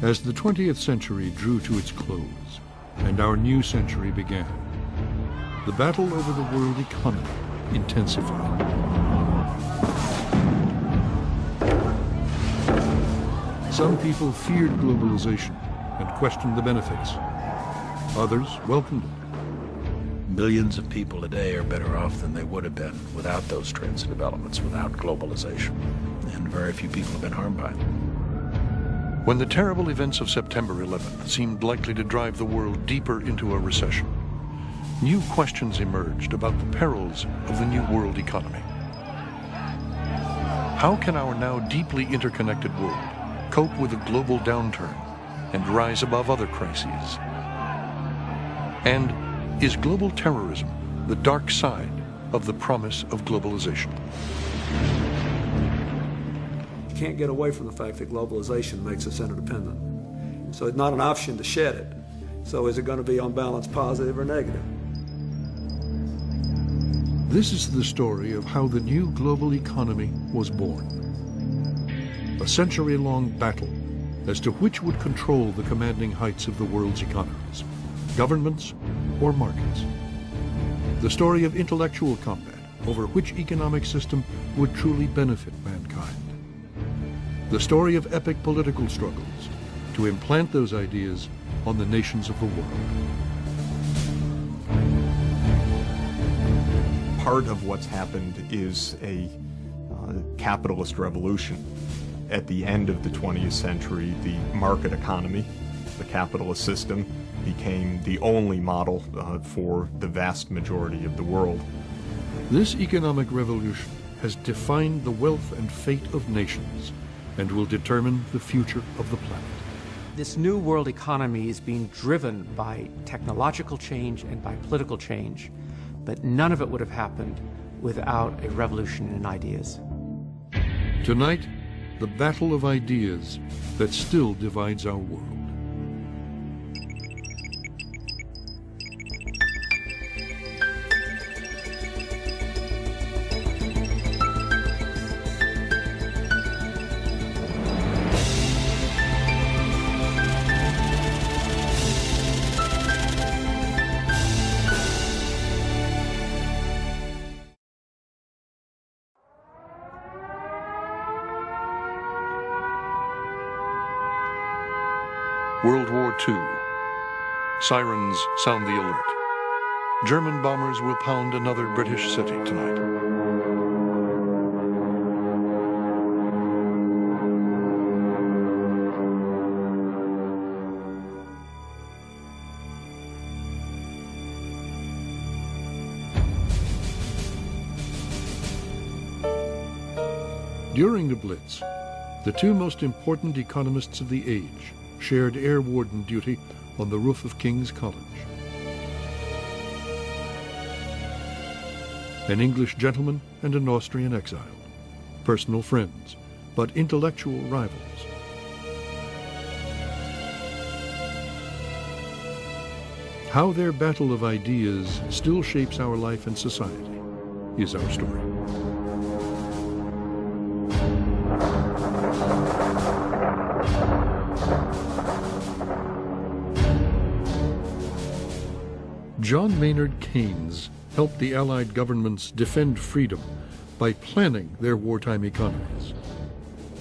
As the 20th century drew to its close and our new century began, the battle over the world economy intensified. Some people feared globalization and questioned the benefits. Others welcomed it. Millions of people today are better off than they would have been without those trends and developments, without globalization. And very few people have been harmed by it. When the terrible events of September 11th seemed likely to drive the world deeper into a recession, new questions emerged about the perils of the new world economy. How can our now deeply interconnected world cope with a global downturn and rise above other crises? And is global terrorism the dark side of the promise of globalization? You can't get away from the fact that globalization makes us interdependent. So it's not an option to shed it. So is it going to be on balance positive or negative? This is the story of how the new global economy was born. A century-long battle as to which would control the commanding heights of the world's economies, governments or markets. The story of intellectual combat over which economic system would truly benefit mankind. The story of epic political struggles to implant those ideas on the nations of the world. Part of what's happened is a capitalist revolution. At the end of the 20th century, the market economy, the capitalist system, became the only model for the vast majority of the world. This economic revolution has defined the wealth and fate of nations and will determine the future of the planet. This new world economy is being driven by technological change and by political change, but none of it would have happened without a revolution in ideas. Tonight, the battle of ideas that still divides our world. World War II. Sirens sound the alert. German bombers will pound another British city tonight. During the Blitz, the two most important economists of the age shared air warden duty on the roof of King's College. An English gentleman and an Austrian exile, personal friends, but intellectual rivals. How their battle of ideas still shapes our life and society is our story. John Maynard Keynes helped the Allied governments defend freedom by planning their wartime economies.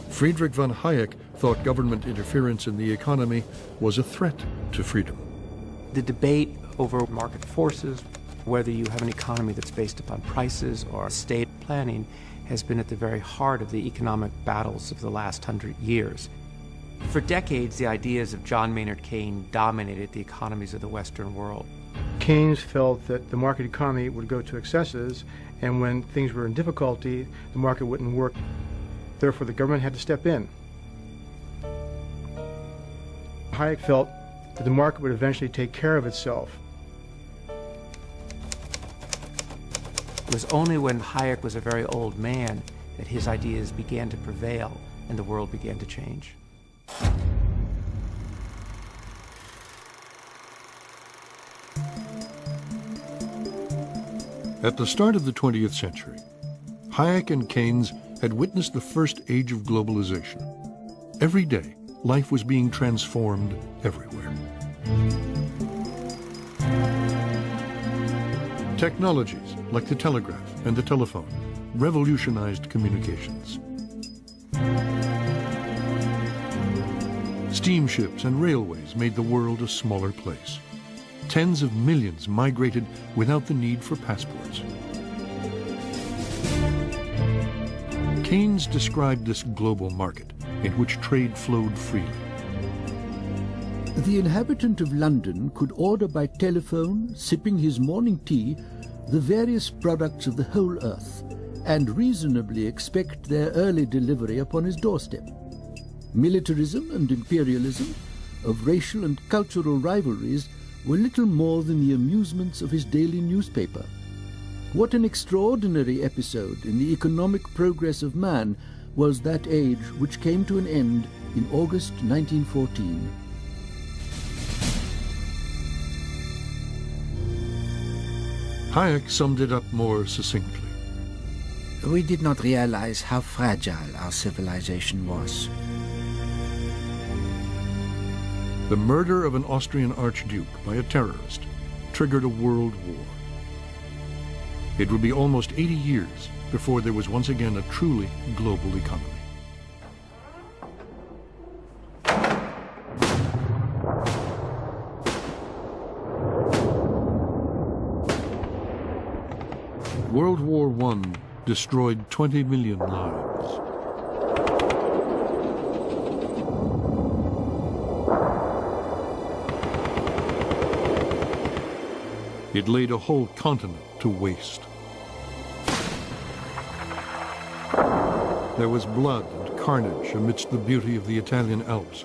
Friedrich von Hayek thought government interference in the economy was a threat to freedom. The debate over market forces, whether you have an economy that's based upon prices or state planning, has been at the very heart of the economic battles of the last 100 years. For decades, the ideas of John Maynard Keynes dominated the economies of the Western world. Keynes felt that the market economy would go to excesses, and when things were in difficulty, the market wouldn't work. Therefore, the government had to step in. Hayek felt that the market would eventually take care of itself. It was only when Hayek was a very old man that his ideas began to prevail and the world began to change. At the start of the 20th century, Hayek and Keynes had witnessed the first age of globalization. Every day, life was being transformed everywhere. Technologies like the telegraph and the telephone revolutionized communications. Steamships and railways made the world a smaller place. Tens of millions migrated without the need for passports. Keynes described this global market in which trade flowed freely. The inhabitant of London could order by telephone, sipping his morning tea, the various products of the whole earth, and reasonably expect their early delivery upon his doorstep. Militarism and imperialism, of racial and cultural rivalries, were little more than the amusements of his daily newspaper. What an extraordinary episode in the economic progress of man was that age which came to an end in August 1914. Hayek summed it up more succinctly. We did not realize how fragile our civilization was. The murder of an Austrian archduke by a terrorist triggered a world war. It would be almost 80 years before there was once again a truly global economy. World War I destroyed 20 million lives. It laid a whole continent to waste. There was blood and carnage amidst the beauty of the Italian Alps,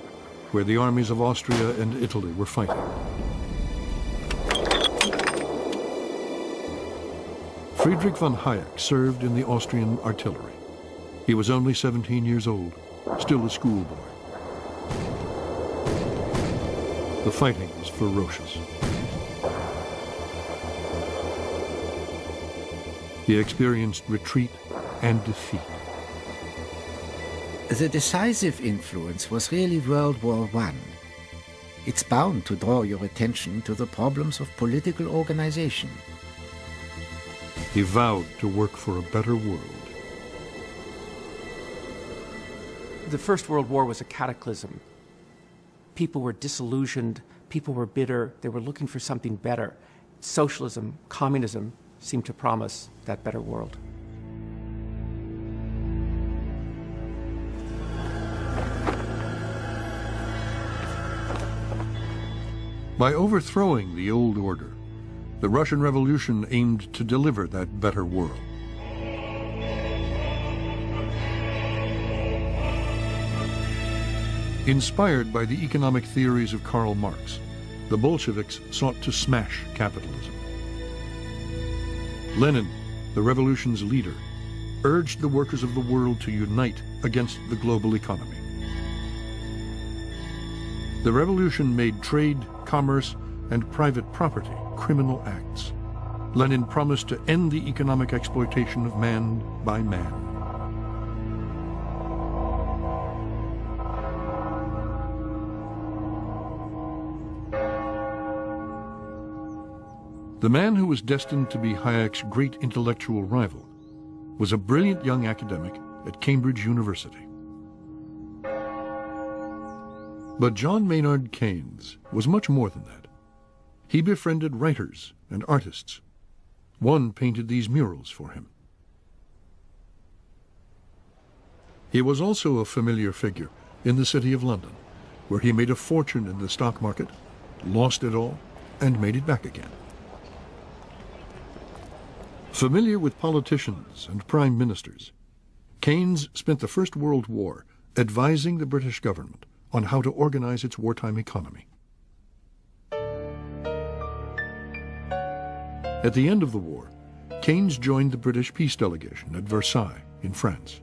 where the armies of Austria and Italy were fighting. Friedrich von Hayek served in the Austrian artillery. He was only 17 years old, still a schoolboy. The fighting was ferocious. He experienced retreat and defeat. The decisive influence was really World War I. It's bound to draw your attention to the problems of political organization. He vowed to work for a better world. The First World War was a cataclysm. People were disillusioned, people were bitter, they were looking for something better. Socialism, communism seemed to promise that better world. By overthrowing the old order, the Russian Revolution aimed to deliver that better world. Inspired by the economic theories of Karl Marx, the Bolsheviks sought to smash capitalism. Lenin, the revolution's leader, urged the workers of the world to unite against the global economy. The revolution made trade, commerce, and private property criminal acts. Lenin promised to end the economic exploitation of man by man. The man who was destined to be Hayek's great intellectual rival was a brilliant young academic at Cambridge University. But John Maynard Keynes was much more than that. He befriended writers and artists. One painted these murals for him. He was also a familiar figure in the city of London, where he made a fortune in the stock market, lost it all, and made it back again. Familiar with politicians and prime ministers, Keynes spent the First World War advising the British government on how to organize its wartime economy. At the end of the war, Keynes joined the British peace delegation at Versailles in France.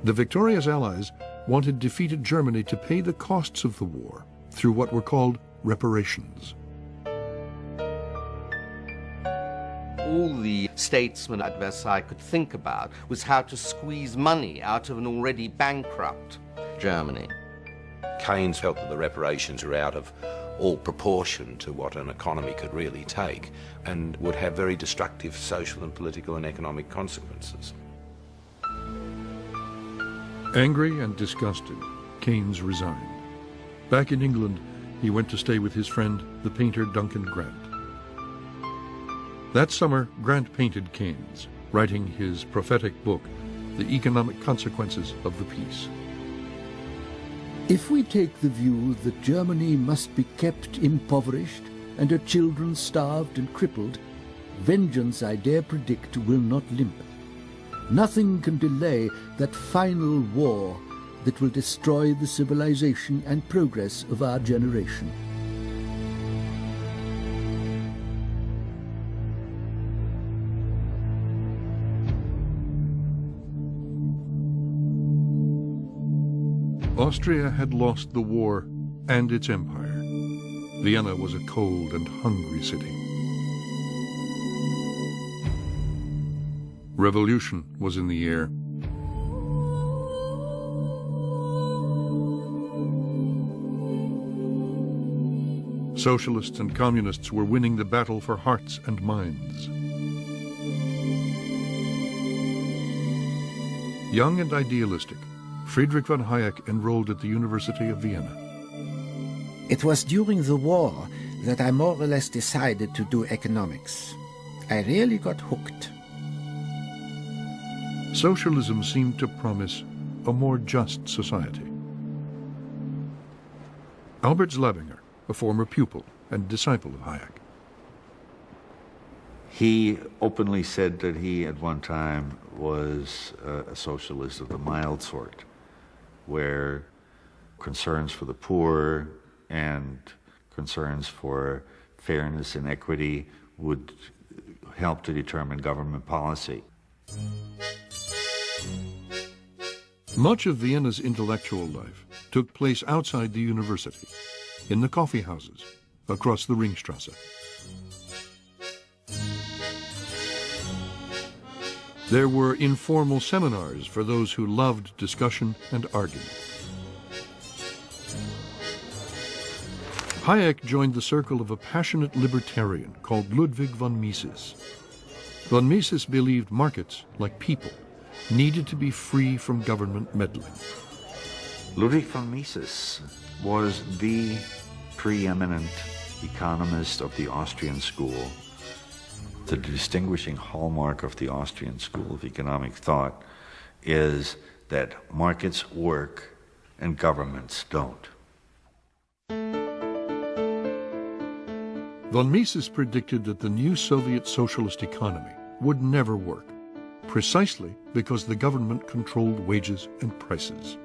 The victorious Allies wanted defeated Germany to pay the costs of the war through what were called reparations. All the statesmen at Versailles could think about was how to squeeze money out of an already bankrupt Germany. Keynes felt that the reparations were out of all proportion to what an economy could really take and would have very destructive social and political and economic consequences. Angry and disgusted, Keynes resigned. Back in England, he went to stay with his friend, the painter Duncan Grant. That summer, Grant painted Keynes, writing his prophetic book, The Economic Consequences of the Peace. If we take the view that Germany must be kept impoverished and her children starved and crippled, vengeance, I dare predict, will not limp. Nothing can delay that final war that will destroy the civilization and progress of our generation. Austria had lost the war and its empire. Vienna was a cold and hungry city. Revolution was in the air. Socialists and communists were winning the battle for hearts and minds. Young and idealistic, Friedrich von Hayek enrolled at the University of Vienna. It was during the war that I more or less decided to do economics. I really got hooked. Socialism seemed to promise a more just society. Albert Slavinger, a former pupil and disciple of Hayek. He openly said that he at one time was a socialist of the mild sort, where concerns for the poor and concerns for fairness and equity would help to determine government policy. Much of Vienna's intellectual life took place outside the university, in the coffee houses, across the Ringstrasse. There were informal seminars for those who loved discussion and argument. Hayek joined the circle of a passionate libertarian called Ludwig von Mises. Von Mises believed markets, like people, needed to be free from government meddling. Ludwig von Mises was the preeminent economist of the Austrian school. The distinguishing hallmark of the Austrian school of economic thought is that markets work and governments don't. Von Mises predicted that the new Soviet socialist economy would never work, precisely because the government controlled wages and prices.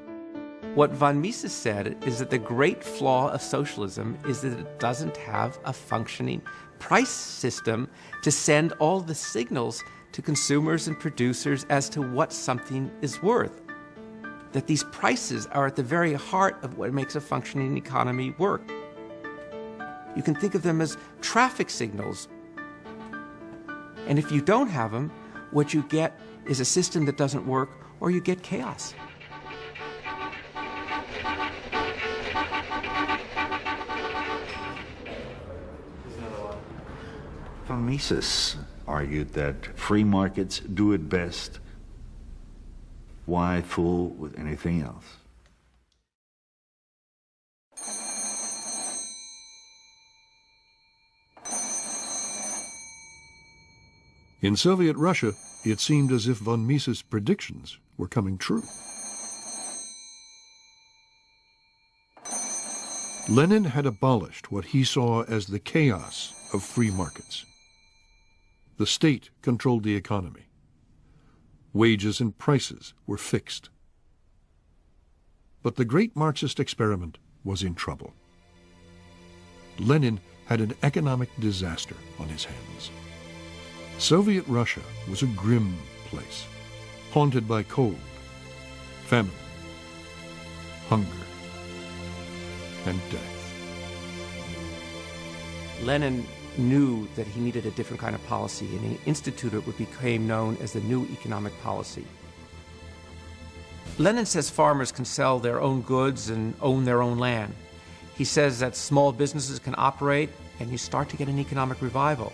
What von Mises said is that the great flaw of socialism is that it doesn't have a functioning price system to send all the signals to consumers and producers as to what something is worth. That these prices are at the very heart of what makes a functioning economy work. You can think of them as traffic signals. And if you don't have them, what you get is a system that doesn't work, or you get chaos. Von Mises argued that free markets do it best. Why fool with anything else? In Soviet Russia, it seemed as if von Mises' predictions were coming true. Lenin had abolished what he saw as the chaos of free markets. The state controlled the economy. Wages and prices were fixed. But the great Marxist experiment was in trouble. Lenin had an economic disaster on his hands. Soviet Russia was a grim place, haunted by cold, famine, hunger, and death. Lenin knew that he needed a different kind of policy, and he instituted what became known as the new economic policy. Lenin says farmers can sell their own goods and own their own land. He says that small businesses can operate, and you start to get an economic revival.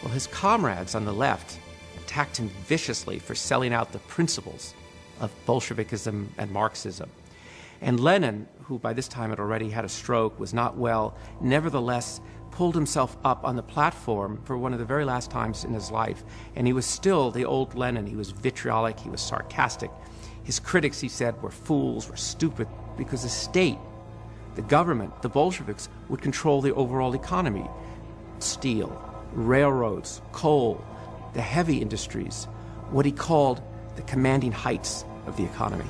Well, his comrades on the left attacked him viciously for selling out the principles of Bolshevikism and Marxism. And Lenin, who by this time had already had a stroke, was not well, nevertheless pulled himself up on the platform for one of the very last times in his life. And he was still the old Lenin. He was vitriolic, he was sarcastic. His critics, he said, were fools, were stupid, because the state, the government, the Bolsheviks would control the overall economy. Steel, railroads, coal, the heavy industries, what he called the commanding heights of the economy.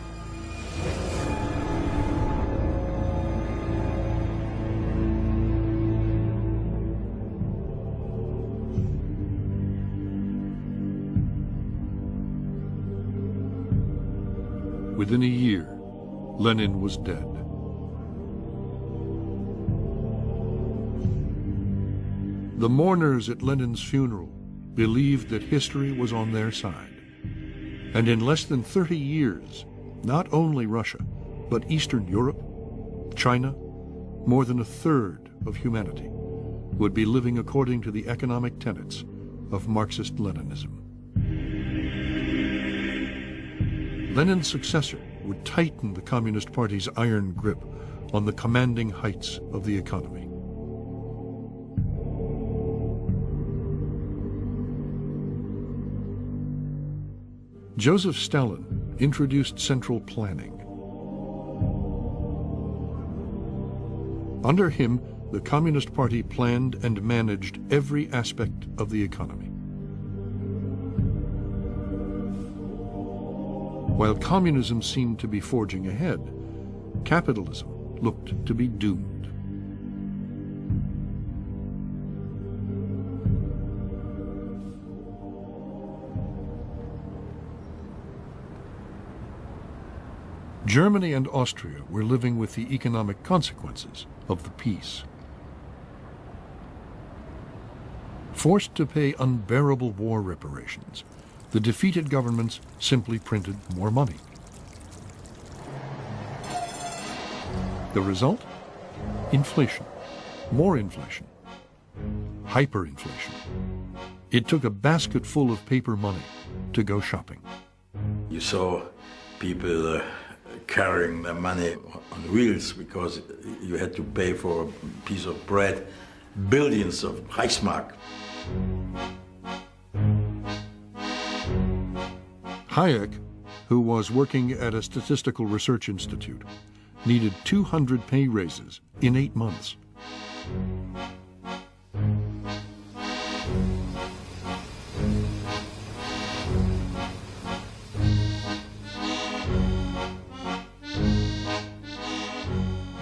Within a year, Lenin was dead. The mourners at Lenin's funeral believed that history was on their side. And in less than 30 years, not only Russia, but Eastern Europe, China, more than a third of humanity would be living according to the economic tenets of Marxist-Leninism. Lenin's successor would tighten the Communist Party's iron grip on the commanding heights of the economy. Joseph Stalin introduced central planning. Under him, the Communist Party planned and managed every aspect of the economy. While communism seemed to be forging ahead, capitalism looked to be doomed. Germany and Austria were living with the economic consequences of the peace. Forced to pay unbearable war reparations, the defeated governments simply printed more money. The result? Inflation, more inflation, hyperinflation. It took a basket full of paper money to go shopping. You saw people carrying their money on wheels because you had to pay for a piece of bread billions of Reichsmark. Hayek, who was working at a statistical research institute, needed 200 pay raises in 8 months.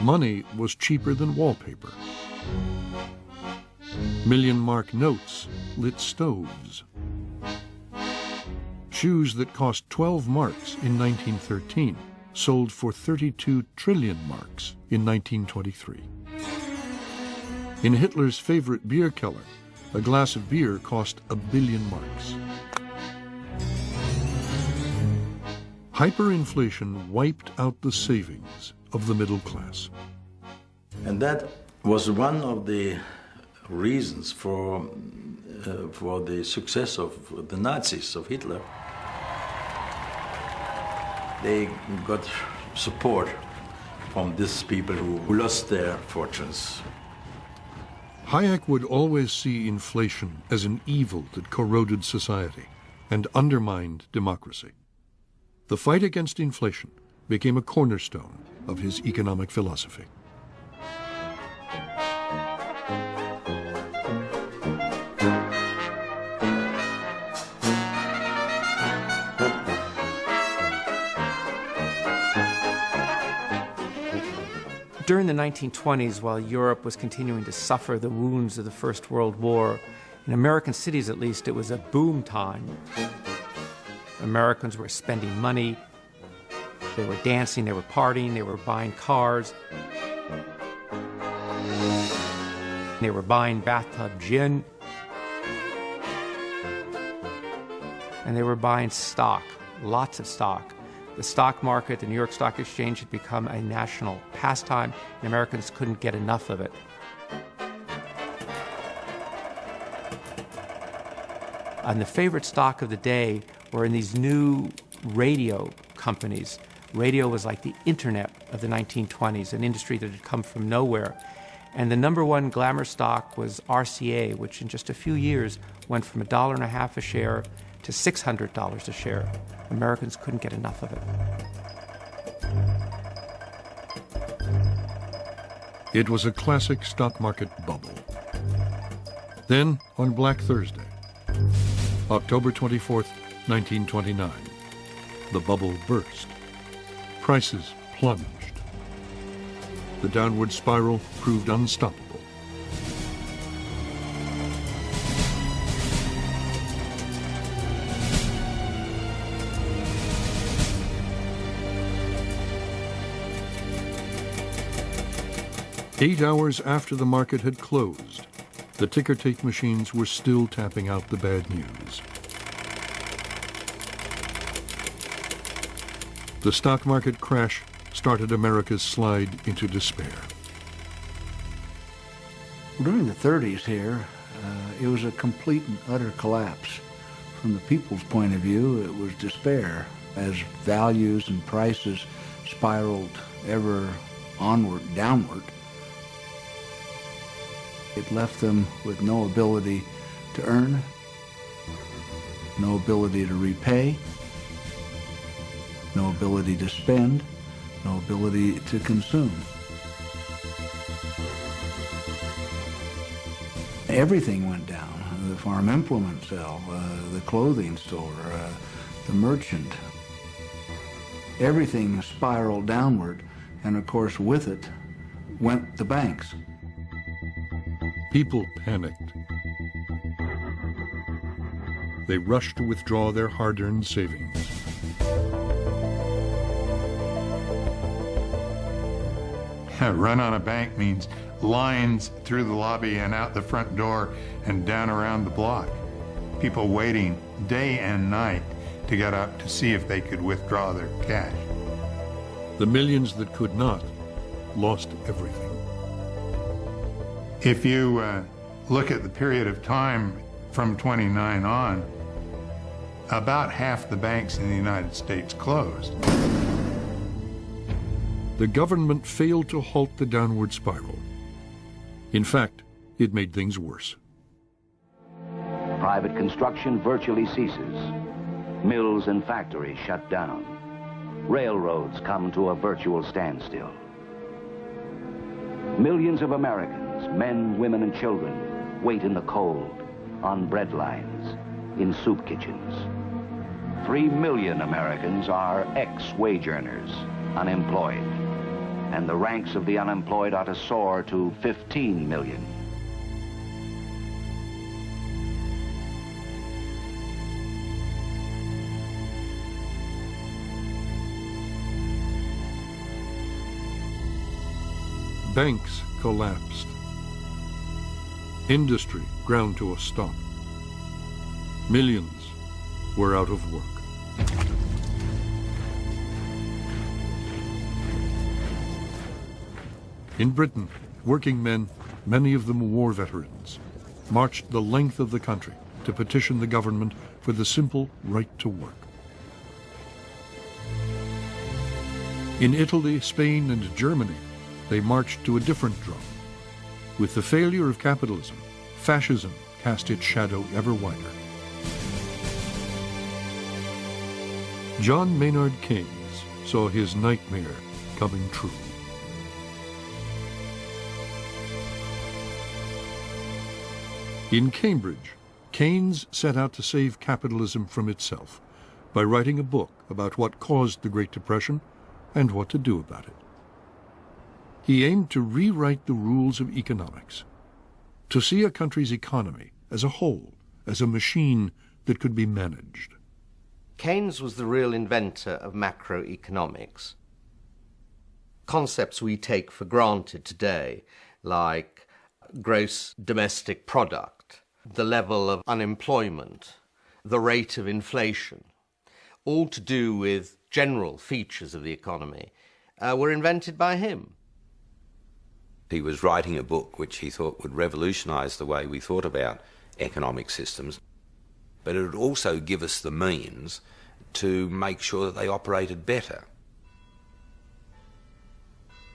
Money was cheaper than wallpaper. Million-mark notes lit stoves. Shoes that cost 12 marks in 1913 sold for 32 trillion marks in 1923. In Hitler's favorite beer cellar, a glass of beer cost 1 billion marks. Hyperinflation wiped out the savings of the middle class. And that was one of the reasons for the success of the Nazis, of Hitler. They got support from these people who lost their fortunes. Hayek would always see inflation as an evil that corroded society and undermined democracy. The fight against inflation became a cornerstone of his economic philosophy. During the 1920s, while Europe was continuing to suffer the wounds of the First World War, in American cities at least, it was a boom time. Americans were spending money, they were dancing, they were partying, they were buying cars, they were buying bathtub gin, and they were buying stock, lots of stock. The stock market, the New York Stock Exchange, had become a national pastime, and Americans couldn't get enough of it. And the favorite stock of the day were in these new radio companies. Radio was like the internet of the 1920s, an industry that had come from nowhere. And the number one glamour stock was RCA, which in just a few years went from $1.50 a share to $600 a share. Americans couldn't get enough of it. It was a classic stock market bubble. Then, on Black Thursday, October 24th, 1929, the bubble burst. Prices plunged. The downward spiral proved unstoppable. Eight hours after the market had closed, the ticker tape machines were still tapping out the bad news. The stock market crash started America's slide into despair. During the 30s here, it was a complete and utter collapse. From the people's point of view, it was despair as values and prices spiraled ever onward, downward. It left them with no ability to earn, no ability to repay, no ability to spend, no ability to consume. Everything went down. The farm implement sale, the clothing store, the merchant. Everything spiraled downward, and of course with it went the banks. People panicked. They rushed to withdraw their hard-earned savings. Run on a bank means lines through the lobby and out the front door and down around the block. People waiting day and night to get up to see if they could withdraw their cash. The millions that could not lost everything. If you look at the period of time from 29 on, about half the banks in the United States closed. The government failed to halt the downward spiral. In fact, it made things worse. Private construction virtually ceases. Mills and factories shut down. Railroads come to a virtual standstill. Millions of Americans, men, women, and children, wait in the cold, on bread lines, in soup kitchens. 3 million Americans are ex-wage earners, unemployed, and the ranks of the unemployed ought to soar to 15 million. Banks collapsed. Industry ground to a stop. Millions were out of work. In Britain, working men, many of them war veterans, marched the length of the country to petition the government for the simple right to work. In Italy, Spain, and Germany, they marched to a different drum. With the failure of capitalism, fascism cast its shadow ever wider. John Maynard Keynes saw his nightmare coming true. In Cambridge, Keynes set out to save capitalism from itself by writing a book about what caused the Great Depression and what to do about it. He aimed to rewrite the rules of economics, to see a country's economy as a whole, as a machine that could be managed. Keynes was the real inventor of macroeconomics. Concepts we take for granted today, like gross domestic product, the level of unemployment, the rate of inflation, all to do with general features of the economy, were invented by him. He was writing a book which he thought would revolutionise the way we thought about economic systems, but it would also give us the means to make sure that they operated better.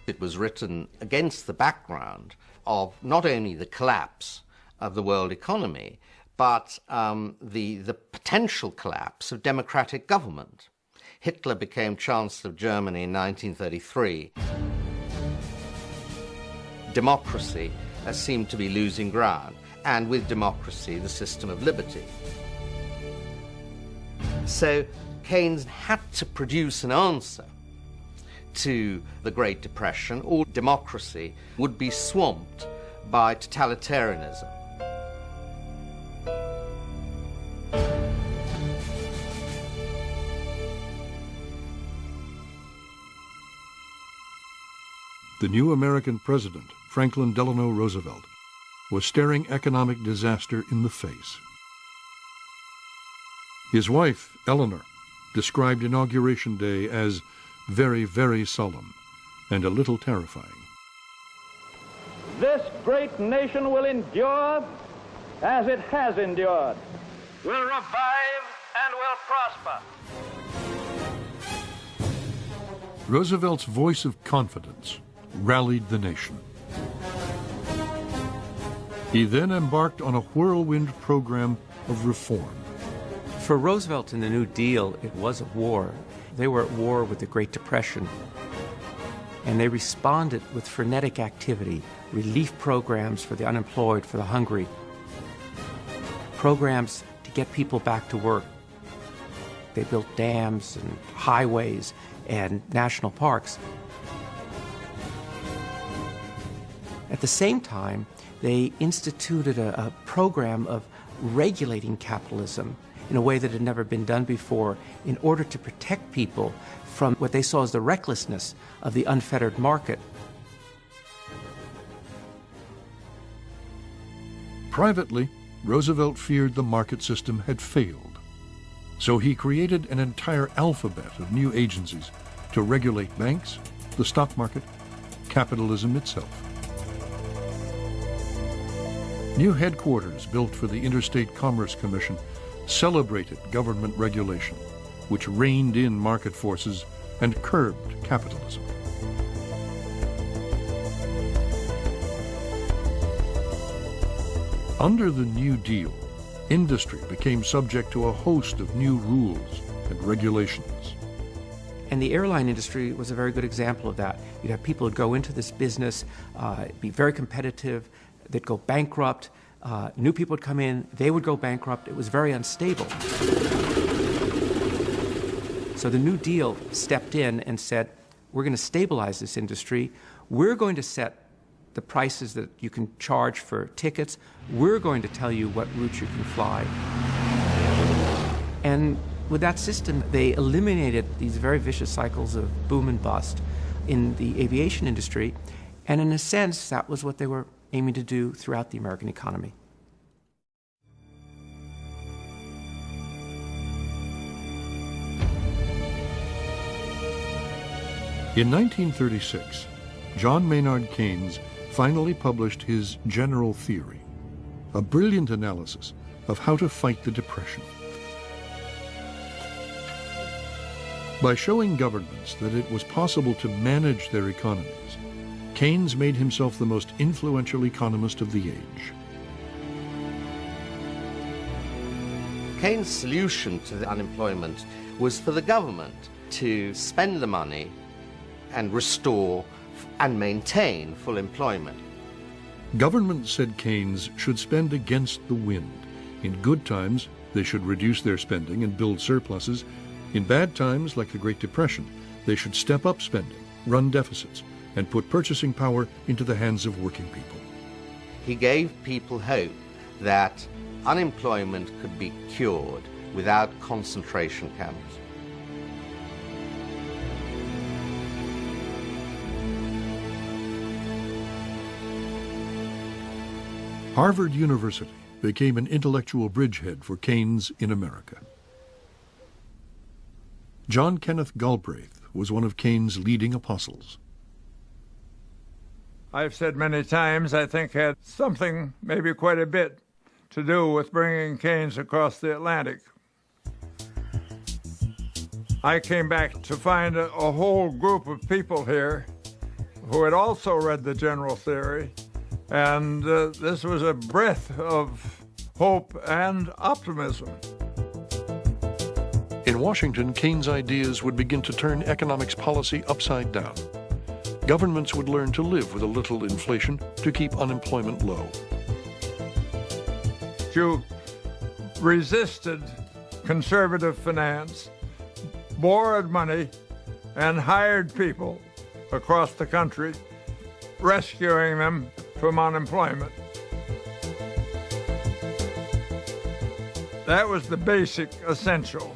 It was written against the background of not only the collapse of the world economy, but the potential collapse of democratic government. Hitler became Chancellor of Germany in 1933. Democracy seemed to be losing ground, and with democracy, the system of liberty. So Keynes had to produce an answer to the Great Depression, or democracy would be swamped by totalitarianism. The new American president, Franklin Delano Roosevelt, was staring economic disaster in the face. His wife, Eleanor, described Inauguration Day as very, very solemn and a little terrifying. This great nation will endure as it has endured, will revive and will prosper. Roosevelt's voice of confidence rallied the nation. He then embarked on a whirlwind program of reform. For Roosevelt and the New Deal, it was a war. They were at war with the Great Depression, and they responded with frenetic activity, relief programs for the unemployed, for the hungry, programs to get people back to work. They built dams and highways and national parks. At the same time, they instituted a program of regulating capitalism in a way that had never been done before in order to protect people from what they saw as the recklessness of the unfettered market. Privately, Roosevelt feared the market system had failed. So he created an entire alphabet of new agencies to regulate banks, the stock market, capitalism itself. New headquarters built for the Interstate Commerce Commission celebrated government regulation, which reined in market forces and curbed capitalism. Under the New Deal, industry became subject to a host of new rules and regulations. And the airline industry was a very good example of that. You'd have people who'd go into this business, be very competitive, they'd go bankrupt, new people would come in, they would go bankrupt. It was very unstable. So the New Deal stepped in and said, we're going to stabilize this industry. We're going to set the prices that you can charge for tickets. We're going to tell you what routes you can fly. And with that system, they eliminated these very vicious cycles of boom and bust in the aviation industry. And in a sense, that was what they were aiming to do throughout the American economy. In 1936, John Maynard Keynes finally published his General Theory, a brilliant analysis of how to fight the Depression. By showing governments that it was possible to manage their economies, Keynes made himself the most influential economist of the age. Keynes' solution to the unemployment was for the government to spend the money and restore and maintain full employment. Governments, said Keynes, should spend against the wind. In good times, they should reduce their spending and build surpluses. In bad times, like the Great Depression, they should step up spending, run deficits, and put purchasing power into the hands of working people. He gave people hope that unemployment could be cured without concentration camps. Harvard University became an intellectual bridgehead for Keynes in America. John Kenneth Galbraith was one of Keynes' leading apostles. I've said many times, I think had something, maybe quite a bit, to do with bringing Keynes across the Atlantic. I came back to find a whole group of people here who had also read the general theory, and this was a breath of hope and optimism. In Washington, Keynes' ideas would begin to turn economics policy upside down. Governments would learn to live with a little inflation to keep unemployment low. You resisted conservative finance, borrowed money, and hired people across the country, rescuing them from unemployment. That was the basic essential.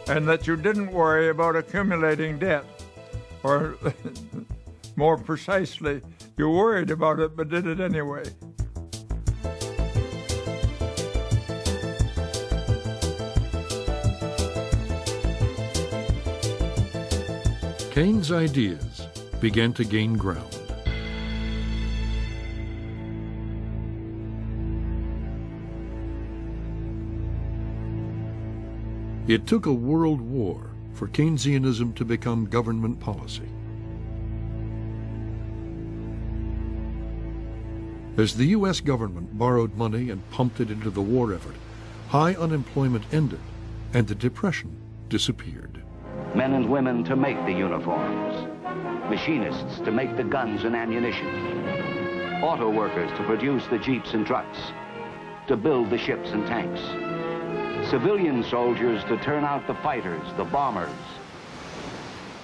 And that you didn't worry about accumulating debt, or more precisely, you worried about it but did it anyway. Keynes' ideas began to gain ground. It took a world war for Keynesianism to become government policy. As the U.S. government borrowed money and pumped it into the war effort, high unemployment ended and the Depression disappeared. Men and women to make the uniforms, machinists to make the guns and ammunition, auto workers to produce the jeeps and trucks, to build the ships and tanks, civilian soldiers to turn out the fighters, the bombers.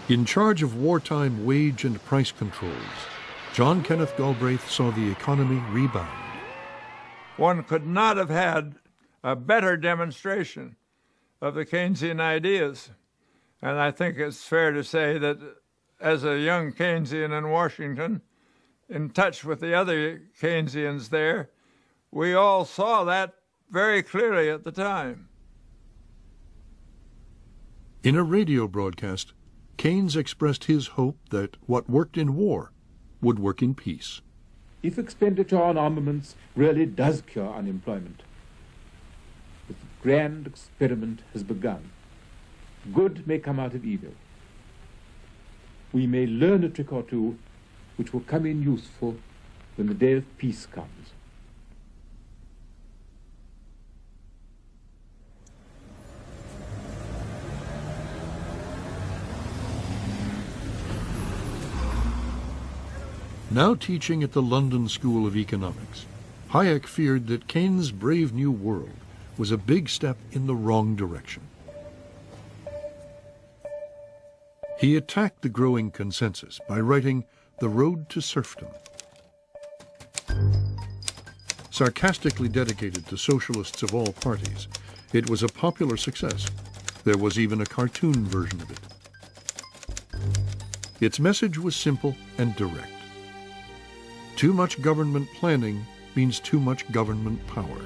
In charge of wartime wage and price controls, John Kenneth Galbraith saw the economy rebound. One could not have had a better demonstration of the Keynesian ideas. And I think it's fair to say that as a young Keynesian in Washington, in touch with the other Keynesians there, we all saw that very clearly at the time. In a radio broadcast, Keynes expressed his hope that what worked in war would work in peace. If expenditure on armaments really does cure unemployment, the grand experiment has begun. Good may come out of evil. We may learn a trick or two which will come in useful when the day of peace comes. Now teaching at the London School of Economics, Hayek feared that Keynes' Brave New World was a big step in the wrong direction. He attacked the growing consensus by writing The Road to Serfdom. Sarcastically dedicated to socialists of all parties, it was a popular success. There was even a cartoon version of it. Its message was simple and direct. Too much government planning means too much government power.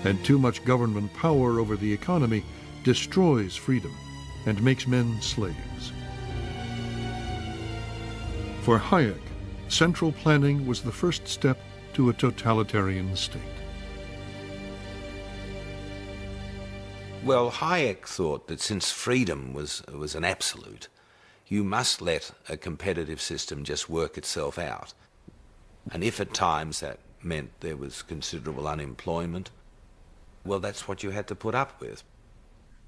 And too much government power over the economy destroys freedom and makes men slaves. For Hayek, central planning was the first step to a totalitarian state. Well, Hayek thought that since freedom was an absolute, you must let a competitive system just work itself out. And if at times that meant there was considerable unemployment, well, that's what you had to put up with.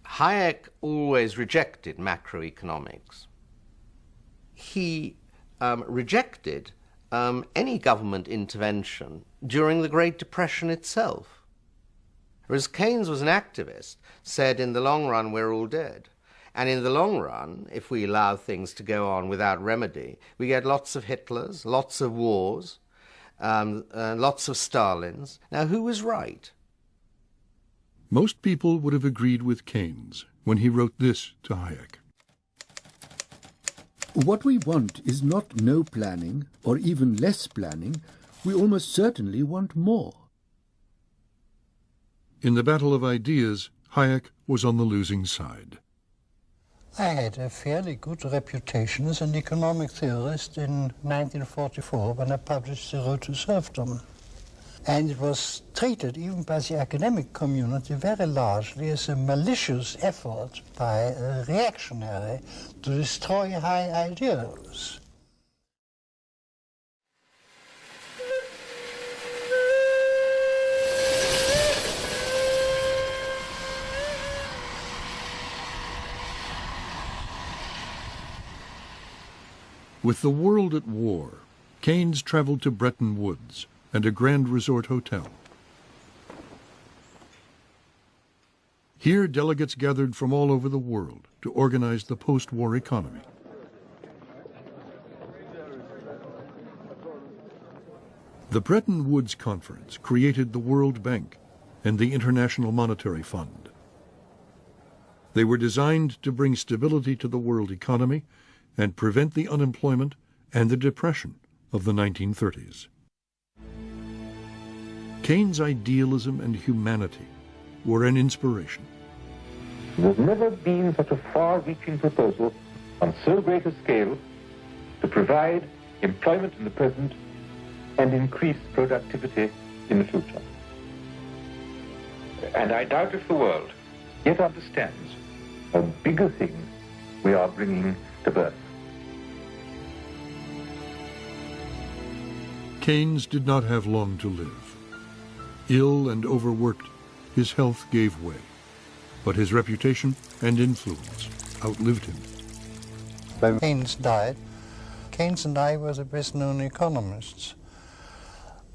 Hayek always rejected macroeconomics. He rejected any government intervention during the Great Depression itself. Whereas Keynes was an activist, said in the long run we're all dead. And in the long run, if we allow things to go on without remedy, we get lots of Hitlers, lots of wars, lots of Stalins. Now, who was right? Most people would have agreed with Keynes when he wrote this to Hayek. What we want is not no planning, or even less planning. We almost certainly want more. In the battle of ideas, Hayek was on the losing side. I had a fairly good reputation as an economic theorist in 1944 when I published The Road to Serfdom. And it was treated, even by the academic community, very largely as a malicious effort by a reactionary to destroy high ideals. With the world at war, Keynes traveled to Bretton Woods and a grand resort hotel. Here, delegates gathered from all over the world to organize the post-war economy. The Bretton Woods Conference created the World Bank and the International Monetary Fund. They were designed to bring stability to the world economy and prevent the unemployment and the depression of the 1930s. Keynes' idealism and humanity were an inspiration. There's never been such a far-reaching proposal on so great a scale to provide employment in the present and increase productivity in the future. And I doubt if the world yet understands how big a thing we are bringing to birth. Keynes did not have long to live. Ill and overworked, his health gave way, but his reputation and influence outlived him. When Keynes died, Keynes and I were the best-known economists.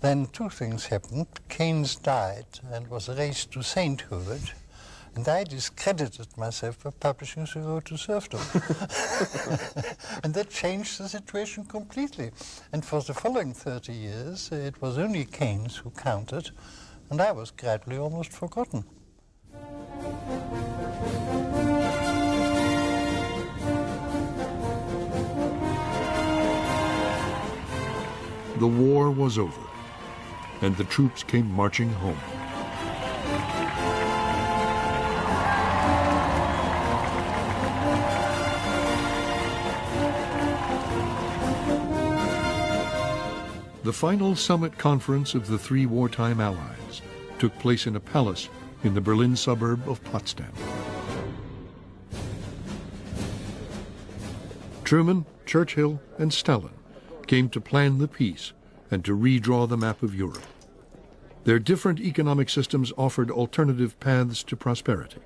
Then two things happened. Keynes died and was raised to sainthood, and I discredited myself by publishing The Road to Serfdom. And that changed the situation completely. And for the following 30 years, it was only Keynes who counted, and I was gradually almost forgotten. The war was over, and the troops came marching home. The final summit conference of the three wartime allies took place in a palace in the Berlin suburb of Potsdam. Truman, Churchill, and Stalin came to plan the peace and to redraw the map of Europe. Their different economic systems offered alternative paths to prosperity,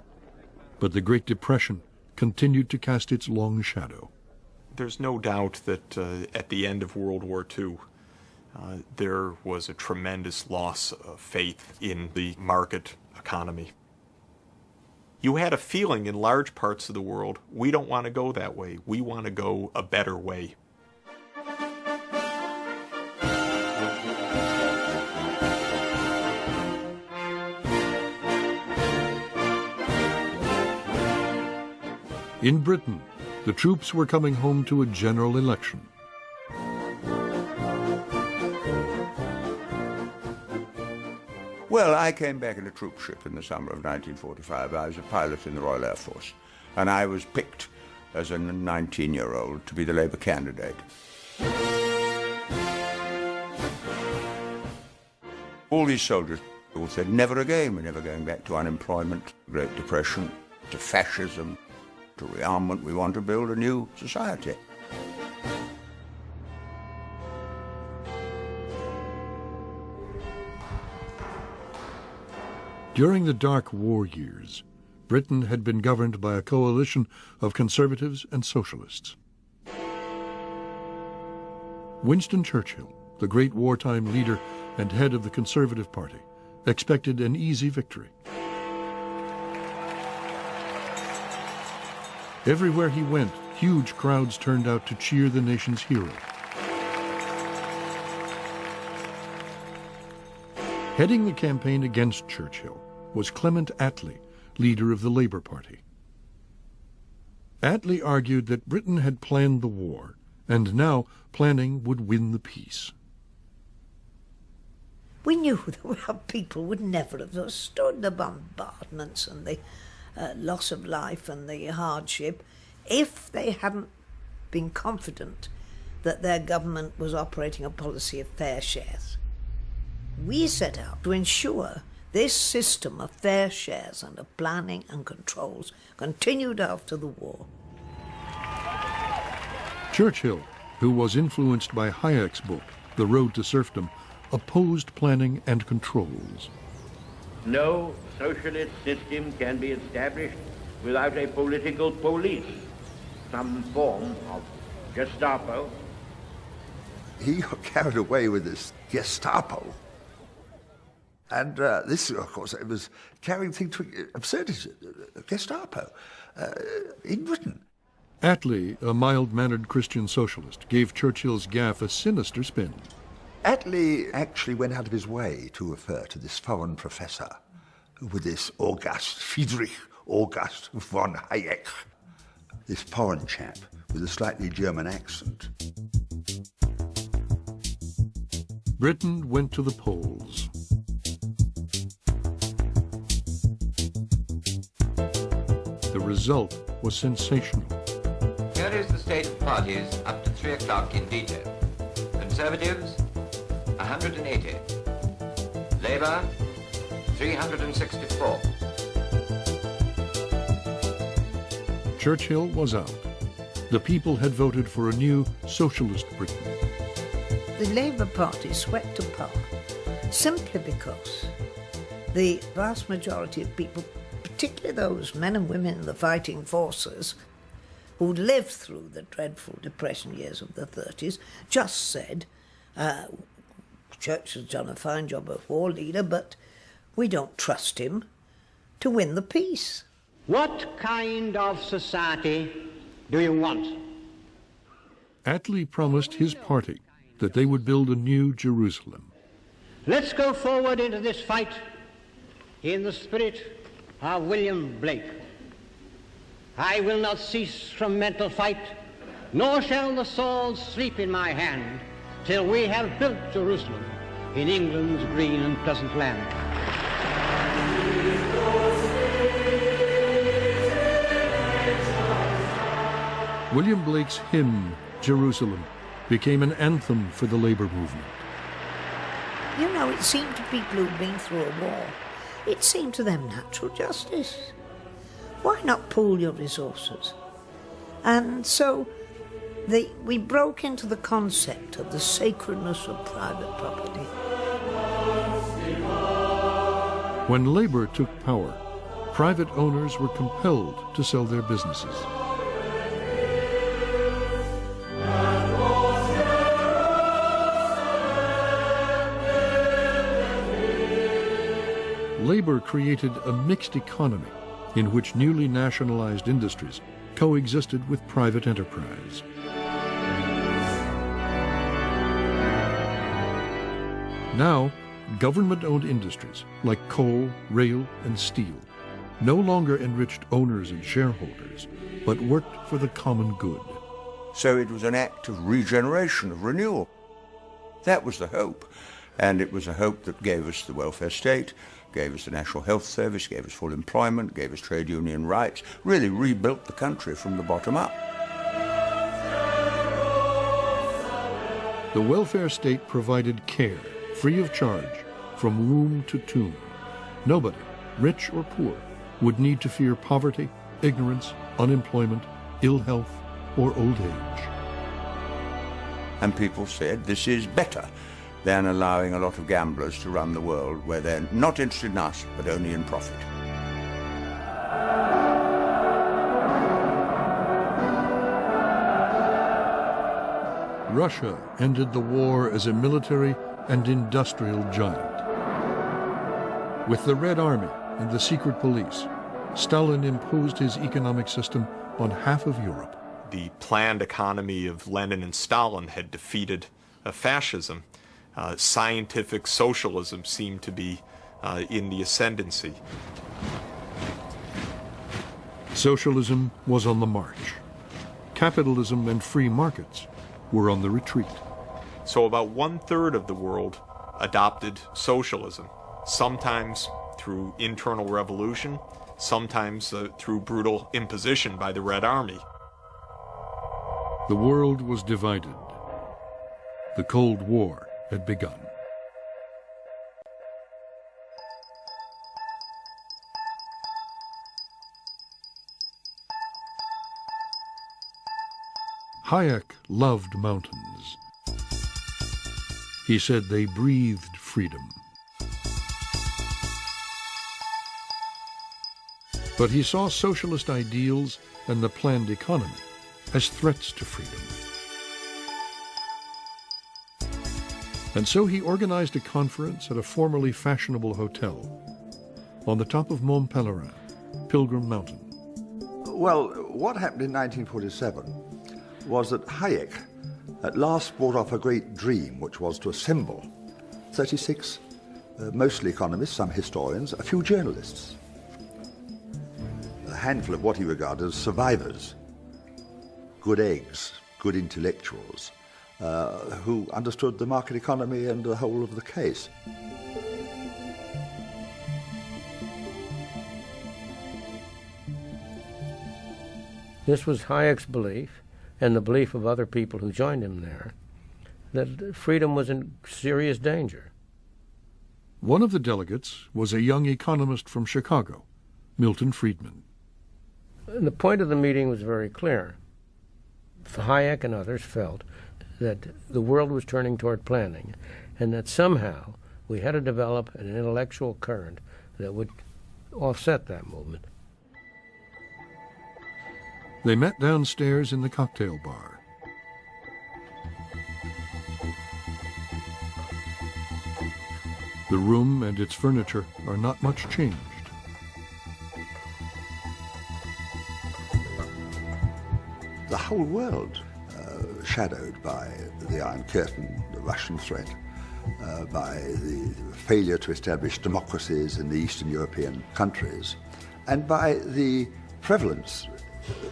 but the Great Depression continued to cast its long shadow. There's no doubt that at the end of World War II, there was a tremendous loss of faith in the market economy. You had a feeling in large parts of the world, we don't want to go that way. We want to go a better way. In Britain, the troops were coming home to a general election. Well, I came back in a troop ship in the summer of 1945. I was a pilot in the Royal Air Force, and I was picked as a 19-year-old to be the Labour candidate. All these soldiers all said, never again, we're never going back to unemployment, Great Depression, to fascism, to rearmament. We want to build a new society. During the dark war years, Britain had been governed by a coalition of conservatives and socialists. Winston Churchill, the great wartime leader and head of the Conservative Party, expected an easy victory. Everywhere he went, huge crowds turned out to cheer the nation's hero. Heading the campaign against Churchill was Clement Attlee, leader of the Labour Party. Attlee argued that Britain had planned the war, and now planning would win the peace. We knew that our people would never have withstood the bombardments and the loss of life and the hardship if they hadn't been confident that their government was operating a policy of fair shares. We set out to ensure this system of fair shares and of planning and controls continued after the war. Churchill, who was influenced by Hayek's book, The Road to Serfdom, opposed planning and controls. No socialist system can be established without a political police, some form of Gestapo. He got carried away with this Gestapo. And this, of course, it was carrying things to absurdity. Gestapo in Britain. Attlee, a mild-mannered Christian socialist, gave Churchill's gaffe a sinister spin. Attlee actually went out of his way to refer to this foreign professor with this Friedrich August von Hayek, this foreign chap with a slightly German accent. Britain went to the polls. The result was sensational. Here is the state of parties up to 3 o'clock in detail. Conservatives, 180. Labour, 364. Churchill was out. The people had voted for a new socialist Britain. The Labour Party swept to power simply because the vast majority of people, particularly those men and women in the fighting forces who lived through the dreadful Depression years of the 30s, just said, Churchill's done a fine job of war leader, but we don't trust him to win the peace. What kind of society do you want? Attlee promised his party that they would build a new Jerusalem. Let's go forward into this fight in the spirit of William Blake. I will not cease from mental fight, nor shall the sword sleep in my hand, till we have built Jerusalem in England's green and pleasant land. William Blake's hymn, Jerusalem, became an anthem for the labor movement. You know, it seemed to people who'd been through a war, it seemed to them natural justice. Why not pool your resources? And so we broke into the concept of the sacredness of private property. When labor took power, private owners were compelled to sell their businesses. Labor created a mixed economy in which newly nationalized industries coexisted with private enterprise. Now, government-owned industries like coal, rail, and steel no longer enriched owners and shareholders, but worked for the common good. So it was an act of regeneration, of renewal. That was the hope. And it was a hope that gave us the welfare state, gave us the National Health Service, gave us full employment, gave us trade union rights, really rebuilt the country from the bottom up. The welfare state provided care, free of charge, from womb to tomb. Nobody, rich or poor, would need to fear poverty, ignorance, unemployment, ill health, or old age. And people said, this is better than allowing a lot of gamblers to run the world where they're not interested in us, but only in profit. Russia ended the war as a military and industrial giant. With the Red Army and the secret police, Stalin imposed his economic system on half of Europe. The planned economy of Lenin and Stalin had defeated fascism. Scientific socialism seemed to be in the ascendancy. Socialism was on the march. Capitalism and free markets were on the retreat. So about 1/3 of the world adopted socialism, sometimes through internal revolution, sometimes through brutal imposition by the Red Army. The world was divided. The Cold War had begun. Hayek loved mountains. He said they breathed freedom. But he saw socialist ideals and the planned economy as threats to freedom. And so he organized a conference at a formerly fashionable hotel on the top of Mont Pelerin, Pilgrim Mountain. Well, what happened in 1947 was that Hayek at last brought off a great dream, which was to assemble 36, mostly economists, some historians, a few journalists, a handful of what he regarded as survivors, good eggs, good intellectuals, who understood the market economy and the whole of the case. This was Hayek's belief, and the belief of other people who joined him there, that freedom was in serious danger. One of the delegates was a young economist from Chicago, Milton Friedman. And the point of the meeting was very clear. Hayek and others felt that the world was turning toward planning, and that somehow we had to develop an intellectual current that would offset that movement. They met downstairs in the cocktail bar. The room and its furniture are not much changed. The whole world shadowed by the Iron Curtain, the Russian threat, by the failure to establish democracies in the Eastern European countries, and by the prevalence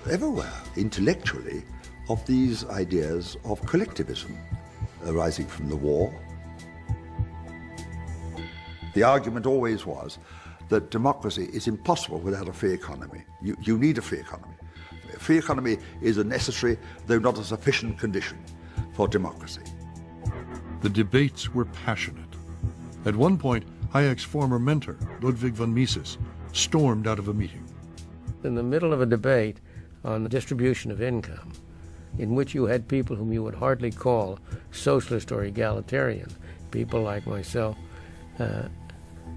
everywhere, intellectually, of these ideas of collectivism arising from the war. The argument always was that democracy is impossible without a free economy. You need a free economy. A free economy is a necessary, though not a sufficient, condition for democracy. The debates were passionate. At one point, Hayek's former mentor, Ludwig von Mises, stormed out of a meeting. In the middle of a debate on the distribution of income, in which you had people whom you would hardly call socialist or egalitarian, people like myself,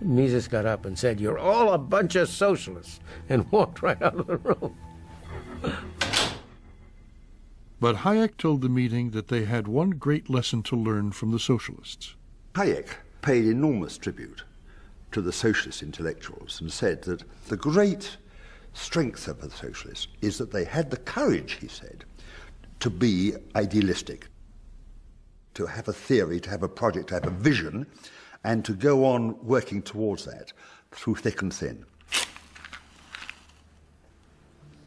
Mises got up and said, "You're all a bunch of socialists," and walked right out of the room. But Hayek told the meeting that they had one great lesson to learn from the socialists. Hayek paid enormous tribute to the socialist intellectuals and said that the great strength of the socialists is that they had the courage, he said, to be idealistic, to have a theory, to have a project, to have a vision, and to go on working towards that through thick and thin.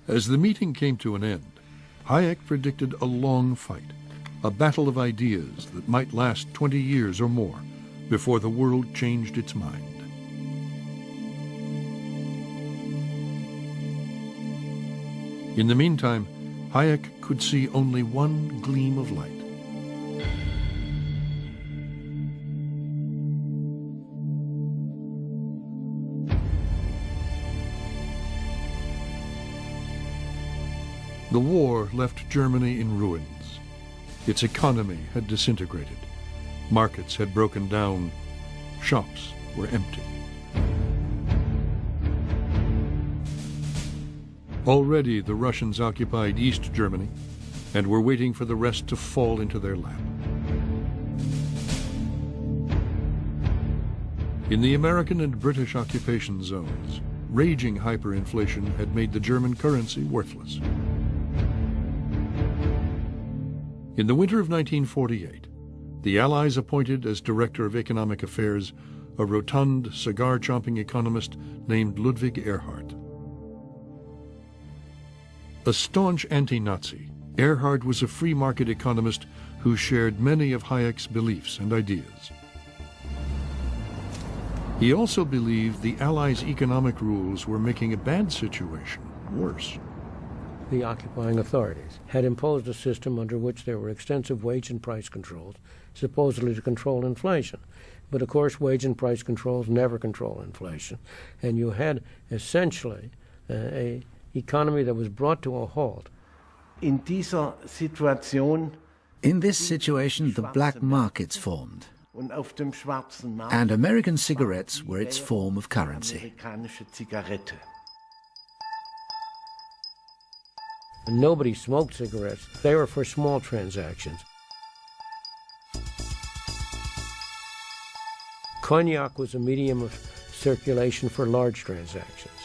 As the meeting came to an end, Hayek predicted a long fight, a battle of ideas that might last 20 years or more before the world changed its mind. In the meantime, Hayek could see only one gleam of light. The war left Germany in ruins. Its economy had disintegrated. Markets had broken down. Shops were empty. Already the Russians occupied East Germany and were waiting for the rest to fall into their lap. In the American and British occupation zones, raging hyperinflation had made the German currency worthless. In the winter of 1948, the Allies appointed as Director of Economic Affairs a rotund, cigar-chomping economist named Ludwig Erhard. A staunch anti-Nazi, Erhard was a free market economist who shared many of Hayek's beliefs and ideas. He also believed the Allies' economic rules were making a bad situation worse. The occupying authorities had imposed a system under which there were extensive wage and price controls, supposedly to control inflation. But of course, wage and price controls never control inflation. And you had essentially an economy that was brought to a halt. In this situation, the black markets formed, and American cigarettes were its form of currency. Nobody smoked cigarettes. They were for small transactions. Cognac was a medium of circulation for large transactions.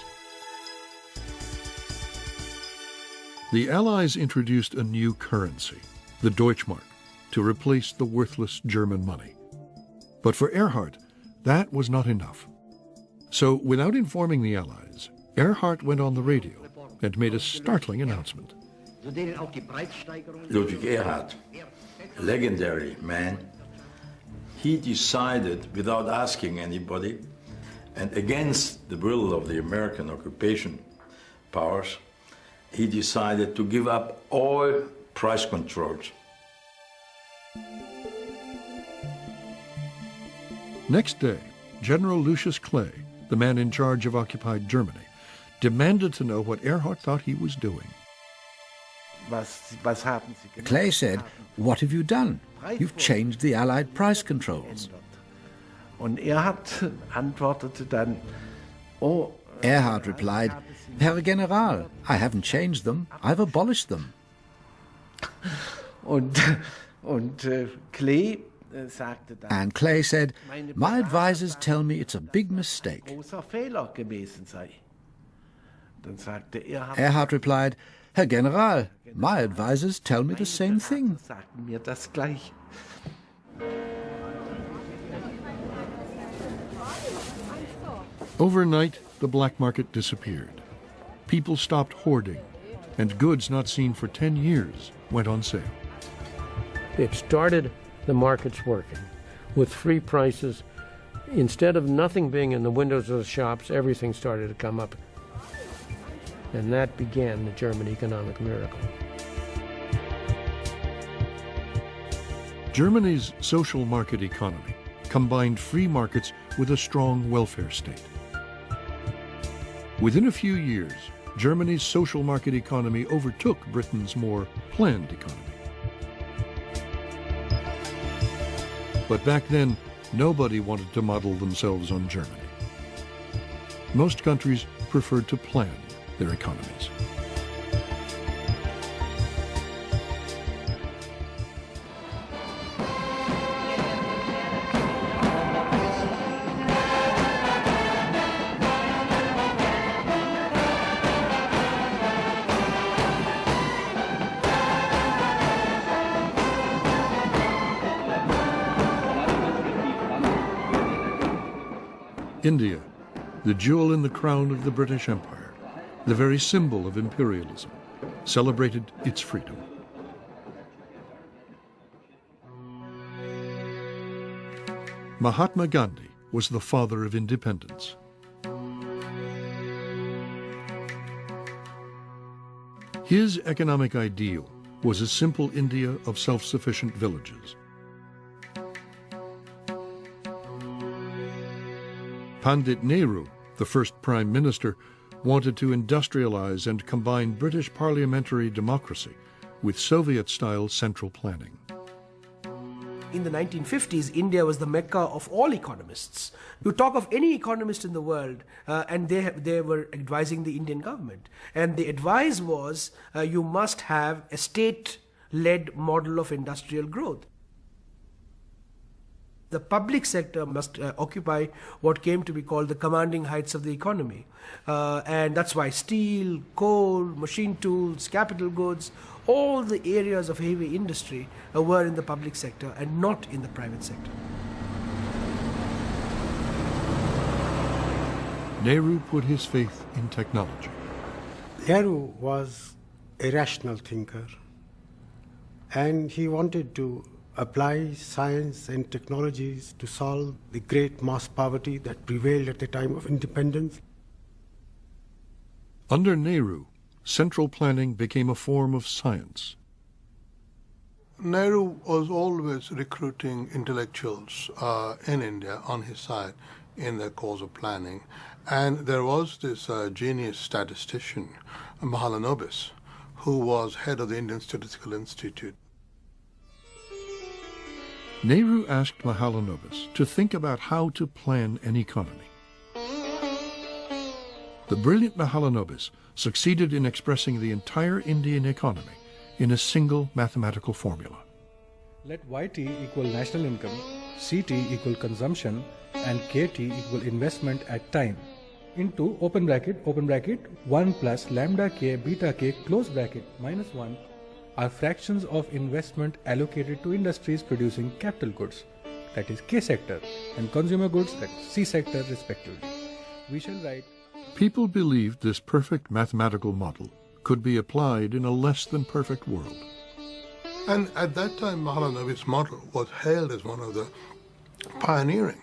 The Allies introduced a new currency, the Deutschmark, to replace the worthless German money. But for Erhard, that was not enough. So, without informing the Allies, Erhard went on the radio and made a startling announcement. Ludwig Erhard, legendary man, he decided without asking anybody and against the will of the American occupation powers, he decided to give up all price controls. Next day, General Lucius Clay, the man in charge of occupied Germany, demanded to know what Erhard thought he was doing. Clay said, "What have you done? You've changed the Allied price controls." Erhard replied, "Herr General, I haven't changed them, I've abolished them." And Clay said, "My advisors tell me it's a big mistake." Erhard replied, "Herr General, my advisors tell me the same thing." Overnight, the black market disappeared. People stopped hoarding, and goods not seen for 10 years went on sale. It started the markets working with free prices. Instead of nothing being in the windows of the shops, everything started to come up. And that began the German economic miracle. Germany's social market economy combined free markets with a strong welfare state. Within a few years, Germany's social market economy overtook Britain's more planned economy. But back then, nobody wanted to model themselves on Germany. Most countries preferred to plan their economies. India, the jewel in the crown of the British Empire, the very symbol of imperialism, celebrated its freedom. Mahatma Gandhi was the father of independence. His economic ideal was a simple India of self-sufficient villages. Pandit Nehru, the first Prime Minister, wanted to industrialize and combine British parliamentary democracy with Soviet-style central planning. In the 1950s, India was the mecca of all economists. You talk of any economist in the world, and they were advising the Indian government. And the advice was, you must have a state-led model of industrial growth. The public sector must occupy what came to be called the commanding heights of the economy. And that's why steel, coal, machine tools, capital goods, all the areas of heavy industry were in the public sector and not in the private sector. Nehru put his faith in technology. Nehru was a rational thinker, and he wanted to apply science and technologies to solve the great mass poverty that prevailed at the time of independence. Under Nehru, central planning became a form of science. Nehru was always recruiting intellectuals in India on his side in the cause of planning. And there was this genius statistician, Mahalanobis, who was head of the Indian Statistical Institute. Nehru asked Mahalanobis to think about how to plan an economy. The brilliant Mahalanobis succeeded in expressing the entire Indian economy in a single mathematical formula. Let YT equal national income, CT equal consumption, and KT equal investment at time into open bracket 1 plus lambda k beta k close bracket minus 1 are fractions of investment allocated to industries producing capital goods, that is K sector, and consumer goods, that is C sector respectively. We shall write. People believed this perfect mathematical model could be applied in a less than perfect world. And at that time, Mahalanobis' model was hailed as one of the pioneering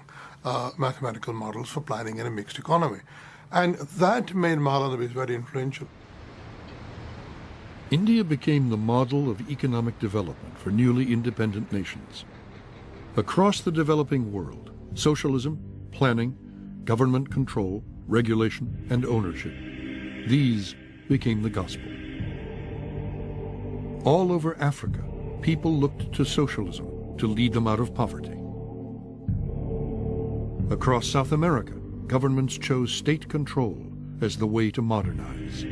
mathematical models for planning in a mixed economy. And that made Mahalanobis very influential. India became the model of economic development for newly independent nations. Across the developing world, socialism, planning, government control, regulation, and ownership, these became the gospel. All over Africa, people looked to socialism to lead them out of poverty. Across South America, governments chose state control as the way to modernize.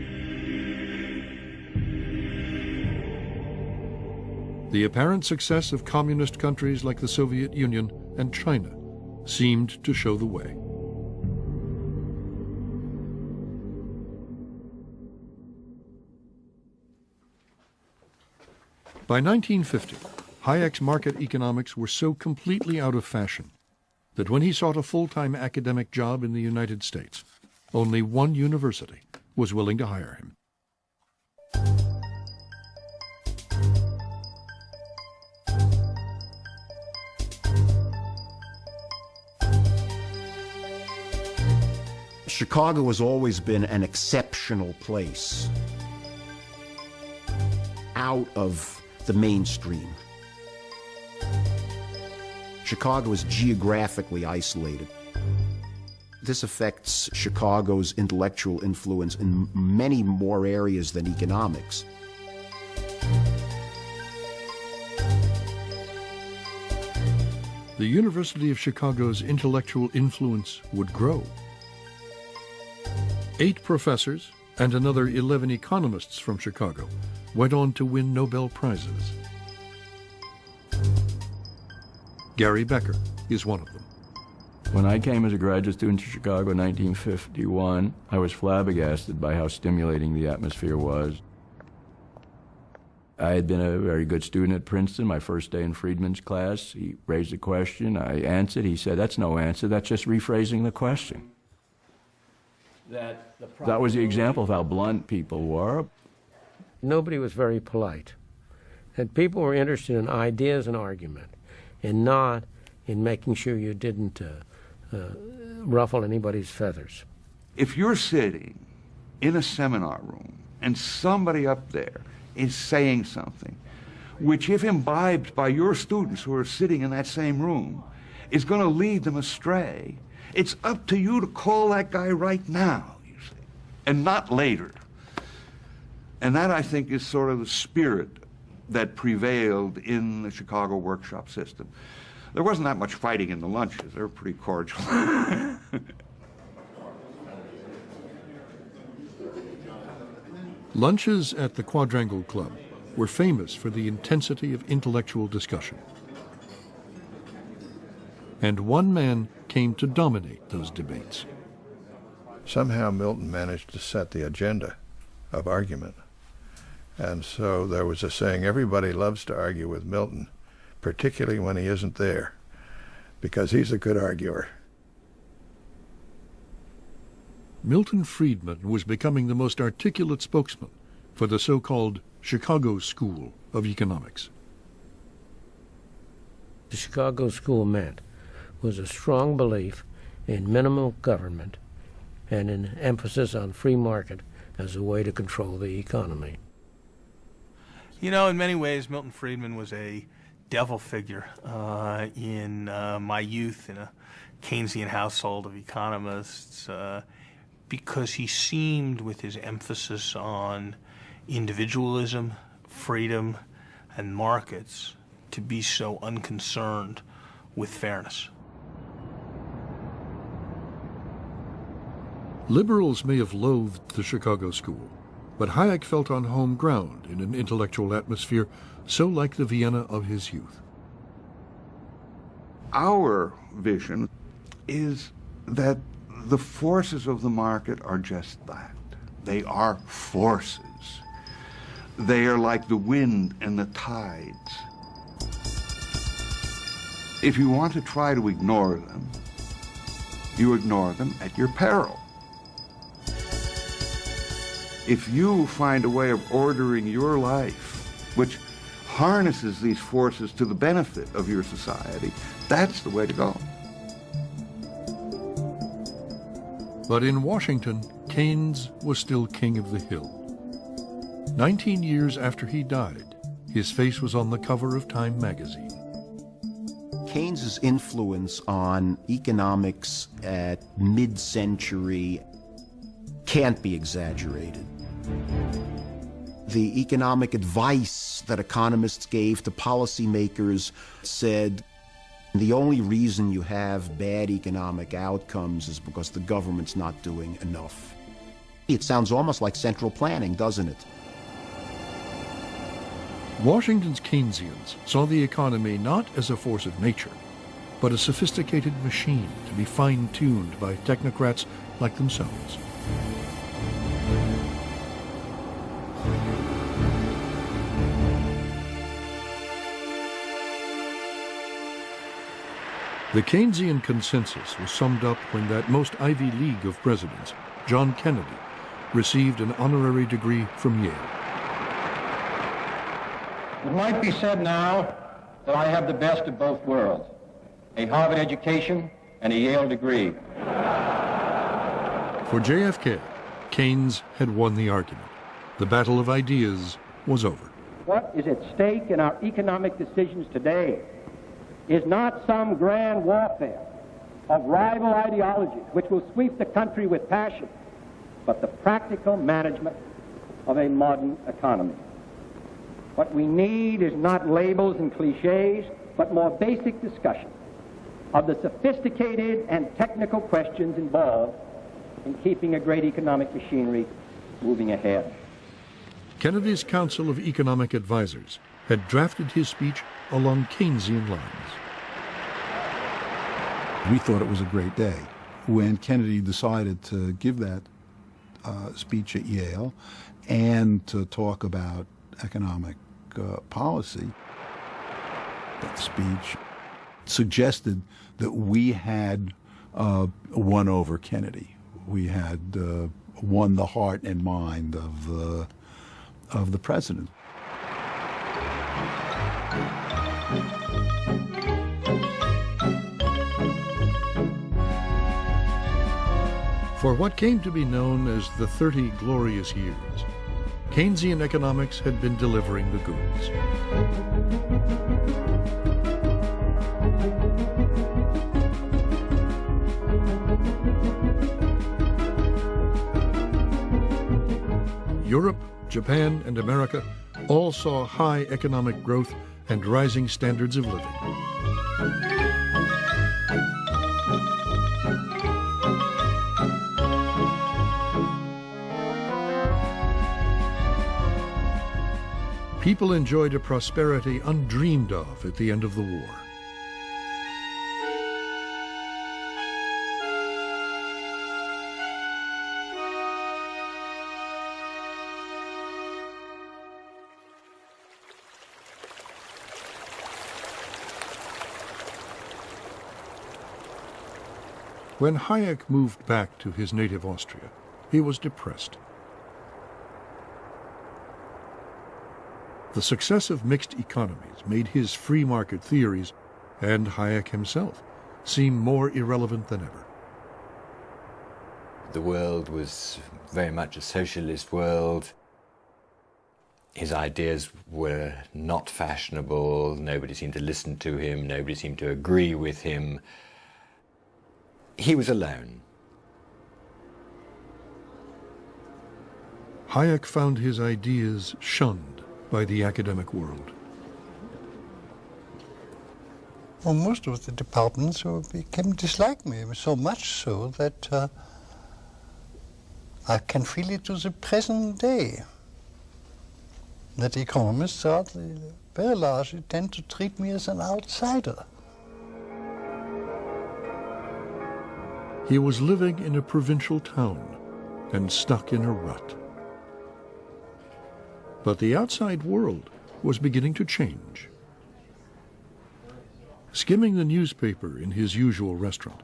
The apparent success of communist countries like the Soviet Union and China seemed to show the way. By 1950, Hayek's market economics were so completely out of fashion that when he sought a full-time academic job in the United States, only one university was willing to hire him. Chicago has always been an exceptional place, out of the mainstream. Chicago is geographically isolated. This affects Chicago's intellectual influence in many more areas than economics. The University of Chicago's intellectual influence would grow. 8 professors and another 11 economists from Chicago went on to win Nobel Prizes. Gary Becker is one of them. When I came as a graduate student to Chicago in 1951, I was flabbergasted by how stimulating the atmosphere was. I had been a very good student at Princeton. My first day in Friedman's class, he raised a question, I answered. He said, "That's no answer, that's just rephrasing the question." That was the example of how blunt people were. Nobody was very polite. And people were interested in ideas and argument, and not in making sure you didn't ruffle anybody's feathers. If you're sitting in a seminar room and somebody up there is saying something which, if imbibed by your students who are sitting in that same room, is going to lead them astray, it's up to you to call that guy right now, you see, and not later. And that, I think, is sort of the spirit that prevailed in the Chicago workshop system. There wasn't that much fighting in the lunches. They were pretty cordial. Lunches at the Quadrangle Club were famous for the intensity of intellectual discussion. And one man came to dominate those debates. Somehow Milton managed to set the agenda of argument. And so there was a saying, everybody loves to argue with Milton, particularly when he isn't there, because he's a good arguer. Milton Friedman was becoming the most articulate spokesman for the so-called Chicago School of Economics. the Chicago School meant was a strong belief in minimal government and an emphasis on free market as a way to control the economy. You know, in many ways, Milton Friedman was a devil figure in my youth in a Keynesian household of economists because he seemed, with his emphasis on individualism, freedom, and markets, to be so unconcerned with fairness. Liberals may have loathed the Chicago School, but Hayek felt on home ground in an intellectual atmosphere so like the Vienna of his youth. Our vision is that the forces of the market are just that. They are forces. They are like the wind and the tides. If you want to try to ignore them, you ignore them at your peril. If you find a way of ordering your life which harnesses these forces to the benefit of your society, that's the way to go. But in Washington, Keynes was still king of the hill. 19 years after he died, his face was on the cover of Time magazine. Keynes's influence on economics at mid-century can't be exaggerated. The economic advice that economists gave to policymakers said the only reason you have bad economic outcomes is because the government's not doing enough. It sounds almost like central planning, doesn't it? Washington's Keynesians saw the economy not as a force of nature, but a sophisticated machine to be fine-tuned by technocrats like themselves. The Keynesian consensus was summed up when that most Ivy League of presidents, John Kennedy, received an honorary degree from Yale. It might be said now that I have the best of both worlds, a Harvard education and a Yale degree. For JFK, Keynes had won the argument. The battle of ideas was over. What is at stake in our economic decisions today is not some grand warfare of rival ideologies which will sweep the country with passion, but the practical management of a modern economy. What we need is not labels and cliches, but more basic discussion of the sophisticated and technical questions involved in keeping a great economic machinery moving ahead. Kennedy's Council of Economic Advisers had drafted his speech along Keynesian lines. We thought it was a great day when Kennedy decided to give that speech at Yale and to talk about economic policy. That speech suggested that we had won over Kennedy. We had won the heart and mind of the president. For what came to be known as the 30 glorious years, Keynesian economics had been delivering the goods. Europe, Japan, and America all saw high economic growth and rising standards of living. People enjoyed a prosperity undreamed of at the end of the war. When Hayek moved back to his native Austria, he was depressed. The success of mixed economies made his free market theories and Hayek himself seem more irrelevant than ever. The world was very much a socialist world. His ideas were not fashionable. Nobody seemed to listen to him. Nobody seemed to agree with him. He was alone. Hayek found his ideas shunned by the academic world. Well, most of the departments became dislike me, so much so that I can feel it to the present day, that economists very largely tend to treat me as an outsider. He was living in a provincial town and stuck in a rut. But the outside world was beginning to change. Skimming the newspaper in his usual restaurant,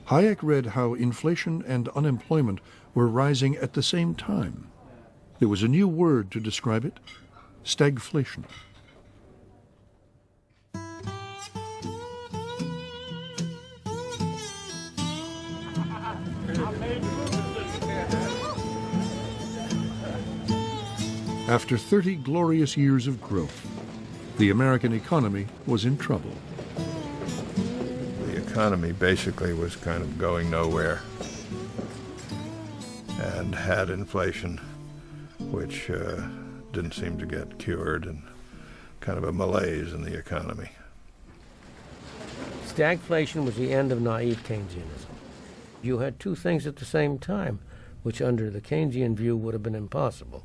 Hayek read how inflation and unemployment were rising at the same time. There was a new word to describe it: stagflation. After 30 glorious years of growth, the American economy was in trouble. The economy basically was kind of going nowhere and had inflation, which didn't seem to get cured, and kind of a malaise in the economy. Stagflation was the end of naive Keynesianism. You had two things at the same time, which under the Keynesian view would have been impossible.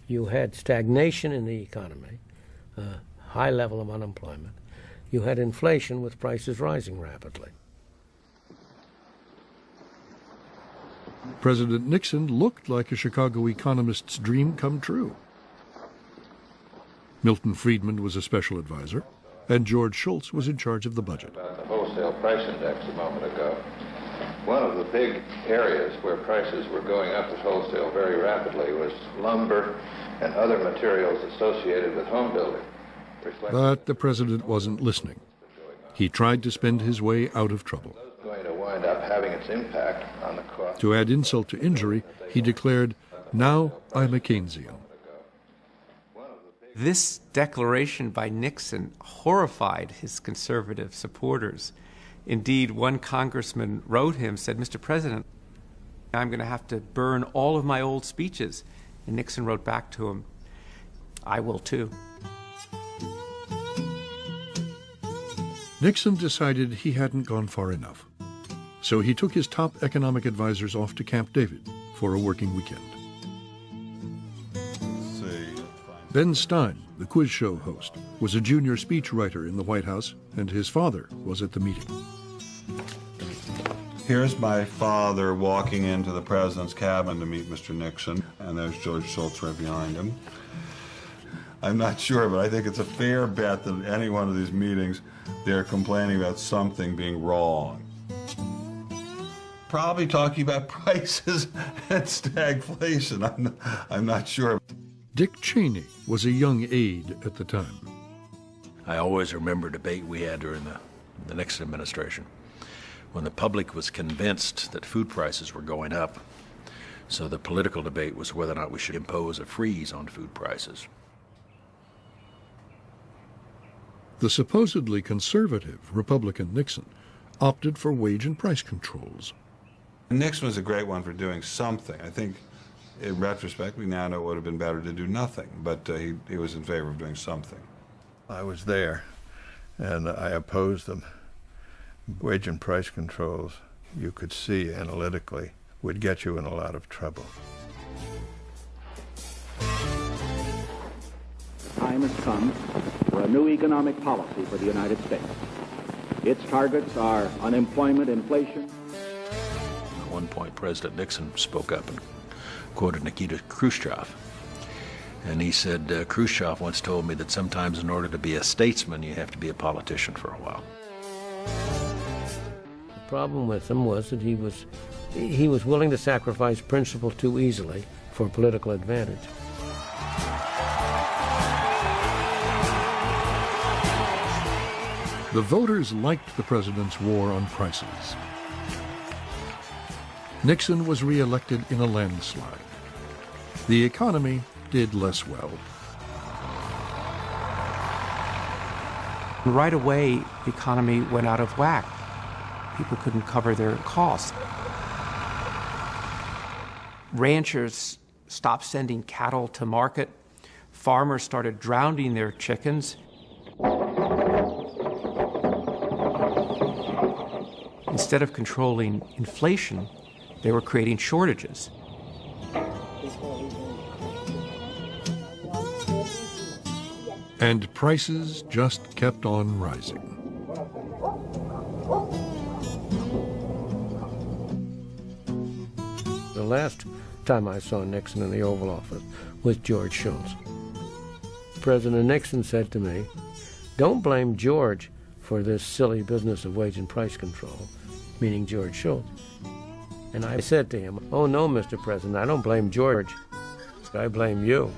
You had stagnation in the economy, a high level of unemployment. You had inflation with prices rising rapidly. President Nixon looked like a Chicago economist's dream come true. Milton Friedman was a special advisor, and George Shultz was in charge of the budget. About the wholesale price index a moment ago. One of the big areas where prices were going up at wholesale very rapidly was lumber and other materials associated with home building. But the president wasn't listening. He tried to spend his way out of trouble. Going to wind up having its impact on the cost. To add insult to injury, he declared, "Now I'm a Keynesian." This declaration by Nixon horrified his conservative supporters. Indeed, one congressman wrote him, said, "Mr. President, I'm going to have to burn all of my old speeches." And Nixon wrote back to him, "I will too." Nixon decided he hadn't gone far enough. So he took his top economic advisors off to Camp David for a working weekend. Ben Stein, the quiz show host, was a junior speechwriter in the White House, and his father was at the meeting. Here's my father walking into the president's cabin to meet Mr. Nixon, and there's George Shultz right behind him. I'm not sure, but I think it's a fair bet that at any one of these meetings, they're complaining about something being wrong. Probably talking about prices and stagflation. I'm not sure. Dick Cheney was a young aide at the time. I always remember a debate we had during the Nixon administration when the public was convinced that food prices were going up. So the political debate was whether or not we should impose a freeze on food prices. The supposedly conservative Republican Nixon opted for wage and price controls. Nixon was a great one for doing something. I think, in retrospect, we now know it would have been better to do nothing, but he was in favor of doing something. I was there, and I opposed them. Wage and price controls, you could see analytically, would get you in a lot of trouble. Time has come for a new economic policy for the United States. Its targets are unemployment, inflation. At one point, President Nixon spoke up and quoted Nikita Khrushchev. And he said, Khrushchev once told me that sometimes in order to be a statesman, you have to be a politician for a while. The problem with him was that he was willing to sacrifice principle too easily for political advantage. The voters liked the president's war on prices. Nixon was re-elected in a landslide. The economy did less well. Right away, the economy went out of whack. People couldn't cover their costs. Ranchers stopped sending cattle to market. Farmers started drowning their chickens. Instead of controlling inflation, they were creating shortages. And prices just kept on rising. The last time I saw Nixon in the Oval Office was George Shultz. President Nixon said to me, "Don't blame George for this silly business of wage and price control," meaning George Shultz. And I said to him, "Oh no, Mr. President, I don't blame George. I blame you."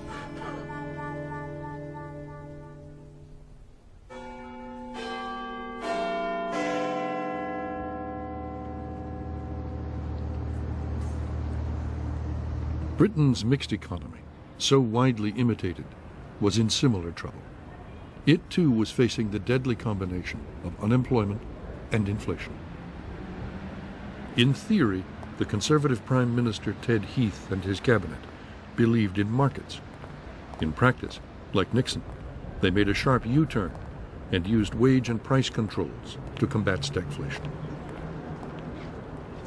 Britain's mixed economy, so widely imitated, was in similar trouble. It too was facing the deadly combination of unemployment and inflation. In theory, the Conservative Prime Minister Ted Heath and his cabinet believed in markets. In practice, like Nixon, they made a sharp U-turn and used wage and price controls to combat stagflation.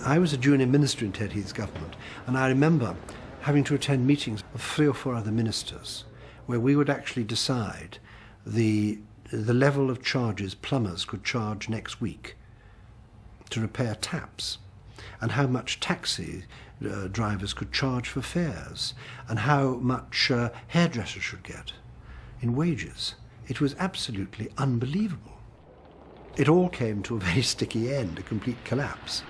I was a junior minister in Ted Heath's government, and I remember having to attend meetings of 3 or 4 other ministers where we would actually decide the level of charges plumbers could charge next week to repair taps, and how much taxi drivers could charge for fares, and how much hairdressers should get in wages. It was absolutely unbelievable. It all came to a very sticky end, a complete collapse.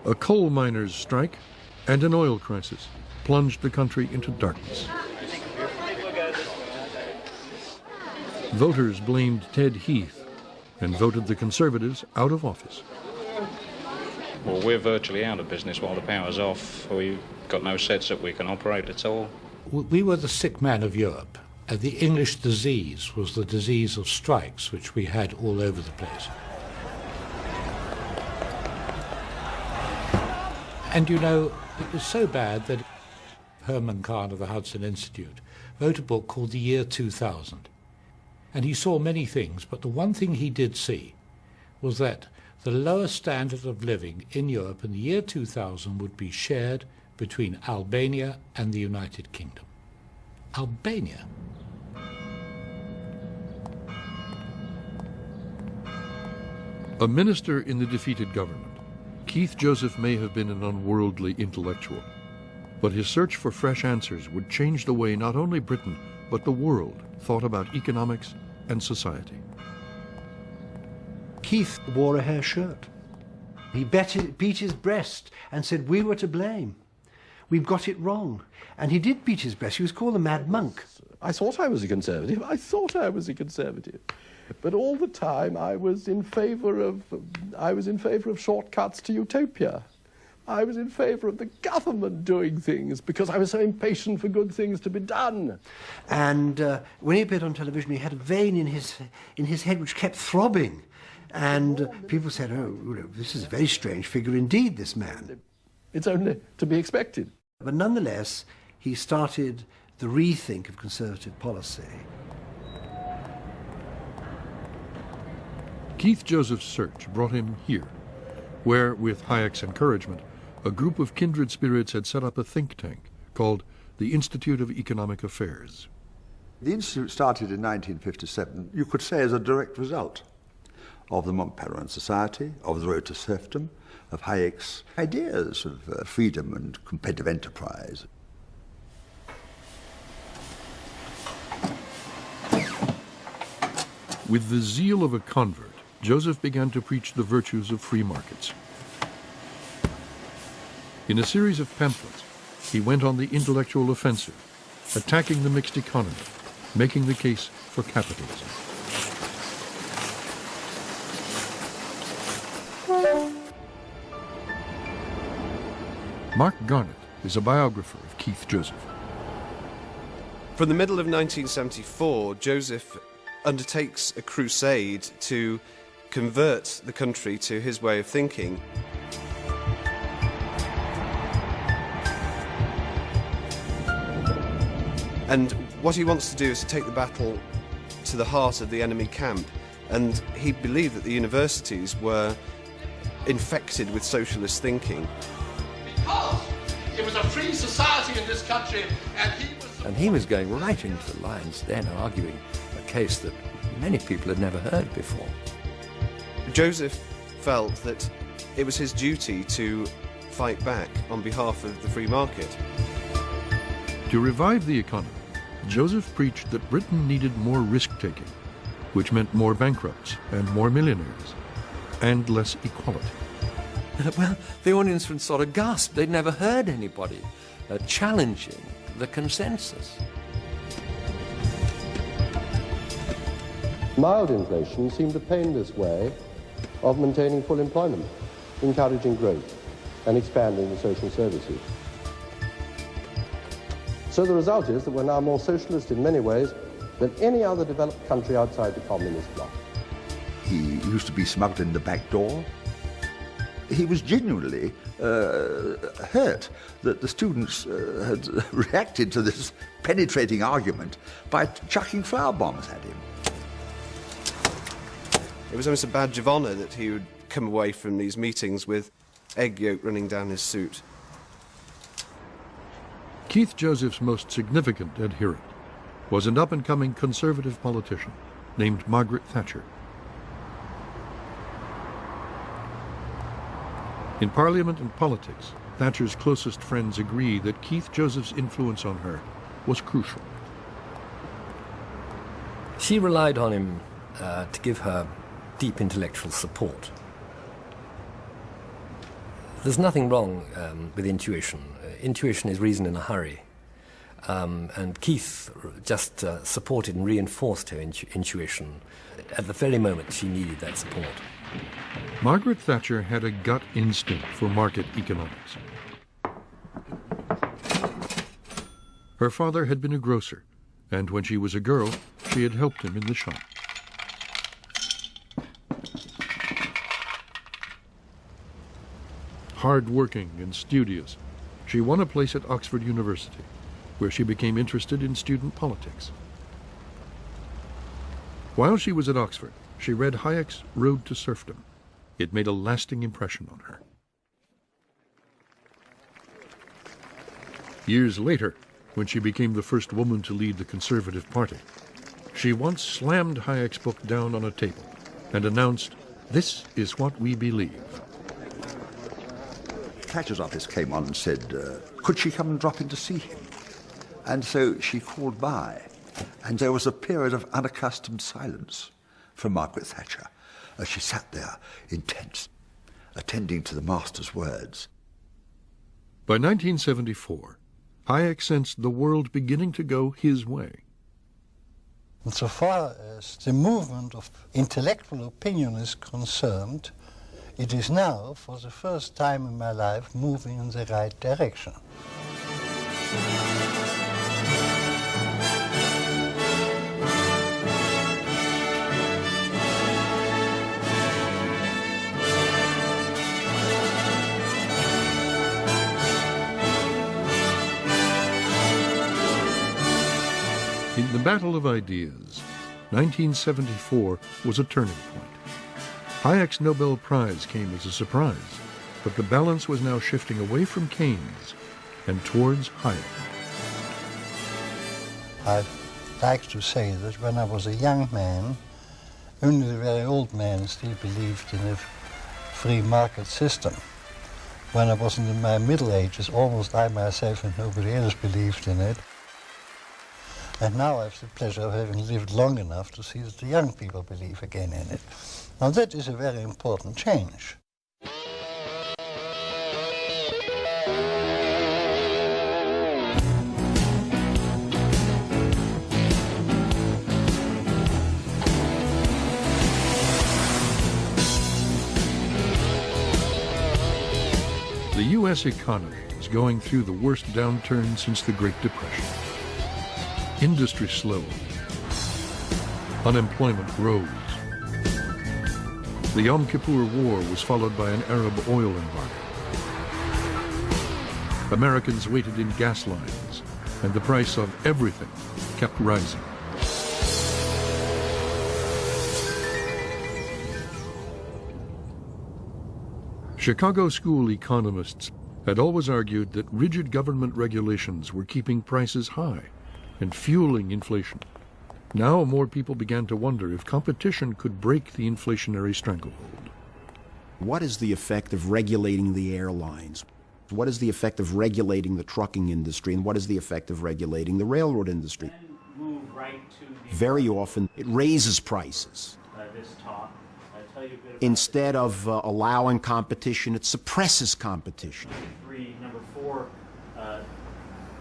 A coal miners' strike and an oil crisis plunged the country into darkness. Voters blamed Ted Heath and voted the Conservatives out of office. Well, we're virtually out of business while the power's off. We've got no sets that we can operate at all. We were the sick man of Europe, and the English disease was the disease of strikes, which we had all over the place. And you know, it was so bad that Herman Kahn of the Hudson Institute wrote a book called The Year 2000. And he saw many things, but the one thing he did see was that the lower standard of living in Europe in the year 2000 would be shared between Albania and the United Kingdom. Albania? A minister in the defeated government, Keith Joseph may have been an unworldly intellectual, but his search for fresh answers would change the way not only Britain, but the world thought about economics and society. Keith wore a hair shirt. He beat his breast and said, "We were to blame. We've got it wrong." And he did beat his breast. He was called a mad monk. I thought I was a conservative. But all the time I was in favour of shortcuts to utopia. I was in favour of the government doing things because I was so impatient for good things to be done. And when he appeared on television, he had a vein in his head which kept throbbing. And people said, "Oh, this is a very strange figure indeed, this man." It's only to be expected. But nonetheless, he started the rethink of conservative policy. Keith Joseph's search brought him here, where, with Hayek's encouragement, a group of kindred spirits had set up a think tank called the Institute of Economic Affairs. The Institute started in 1957, you could say, as a direct result of the Montpellier Society, of the Rota Serfdom, of Hayek's ideas of freedom and competitive enterprise. With the zeal of a convert, Joseph began to preach the virtues of free markets. In a series of pamphlets, he went on the intellectual offensive, attacking the mixed economy, making the case for capitalism. Mark Garnett is a biographer of Keith Joseph. From the middle of 1974, Joseph undertakes a crusade to convert the country to his way of thinking. And what he wants to do is to take the battle to the heart of the enemy camp. And he believed that the universities were infected with socialist thinking. Because it was a free society in this country, and he was going right into the lion's den, arguing a case that many people had never heard before. Joseph felt that it was his duty to fight back on behalf of the free market. To revive the economy, Joseph preached that Britain needed more risk-taking, which meant more bankrupts and more millionaires, and less equality. Well, the audience would sort of gasp. They'd never heard anybody challenging the consensus. Mild inflation seemed a painless way of maintaining full employment, encouraging growth, and expanding the social services. So the result is that we're now more socialist in many ways than any other developed country outside the communist bloc. He used to be smuggled in the back door. He was genuinely hurt that the students had reacted to this penetrating argument by chucking flour bombs at him. It was almost a badge of honour that he would come away from these meetings with egg yolk running down his suit. Keith Joseph's most significant adherent was an up-and-coming conservative politician named Margaret Thatcher. In Parliament and politics, Thatcher's closest friends agree that Keith Joseph's influence on her was crucial. She relied on him to give her deep intellectual support. There's nothing wrong with intuition. Intuition is reason in a hurry. And Keith just supported and reinforced her intuition at the very moment she needed that support. Margaret Thatcher had a gut instinct for market economics. Her father had been a grocer, and when she was a girl, she had helped him in the shop. Hard-working and studious, she won a place at Oxford University, where she became interested in student politics. While she was at Oxford, she read Hayek's Road to Serfdom. It made a lasting impression on her. Years later, when she became the first woman to lead the Conservative Party, she once slammed Hayek's book down on a table and announced, "This is what we believe." Thatcher's office came on and said, could she come and drop in to see him? And so she called by, and there was a period of unaccustomed silence from Margaret Thatcher as she sat there, intense, attending to the master's words. By 1974, Hayek sensed the world beginning to go his way. And so far as the movement of intellectual opinion is concerned, it is now, for the first time in my life, moving in the right direction. In the battle of ideas, 1974 was a turning point. Hayek's Nobel Prize came as a surprise, but the balance was now shifting away from Keynes and towards Hayek. I'd like to say that when I was a young man, only the very old men still believed in a free market system. When I was in my middle ages, almost I myself and nobody else believed in it. And now I have the pleasure of having lived long enough to see that the young people believe again in it. Now that is a very important change. The U.S. economy is going through the worst downturn since the Great Depression. Industry slowed. Unemployment rose. The Yom Kippur War was followed by an Arab oil embargo. Americans waited in gas lines, and the price of everything kept rising. Chicago school economists had always argued that rigid government regulations were keeping prices high and fueling inflation. Now more people began to wonder if competition could break the inflationary stranglehold. What is the effect of regulating the airlines? What is the effect of regulating the trucking industry? And what is the effect of regulating the railroad industry? Very often, it raises prices. Instead of allowing competition, it suppresses competition. Number 4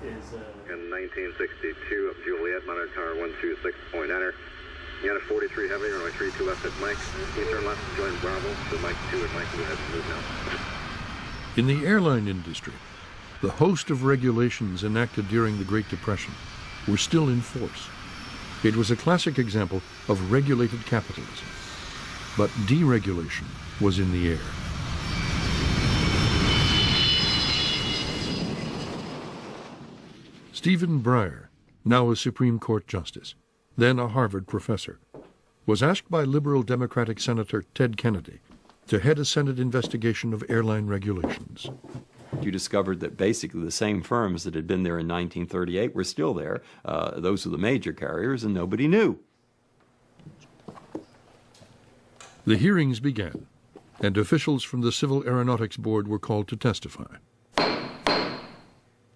is... In 1962 of Juliet, monitor tower 126, point enter. Unit 43 heavy, runway 32 left at Mike. Eastern left, join Bravo, to Mike 2 at Mike, go ahead and move now. In the airline industry, the host of regulations enacted during the Great Depression were still in force. It was a classic example of regulated capitalism. But deregulation was in the air. Stephen Breyer, now a Supreme Court justice, then a Harvard professor, was asked by liberal Democratic Senator Ted Kennedy to head a Senate investigation of airline regulations. You discovered that basically the same firms that had been there in 1938 were still there. Those were the major carriers, and nobody knew. The hearings began, and officials from the Civil Aeronautics Board were called to testify.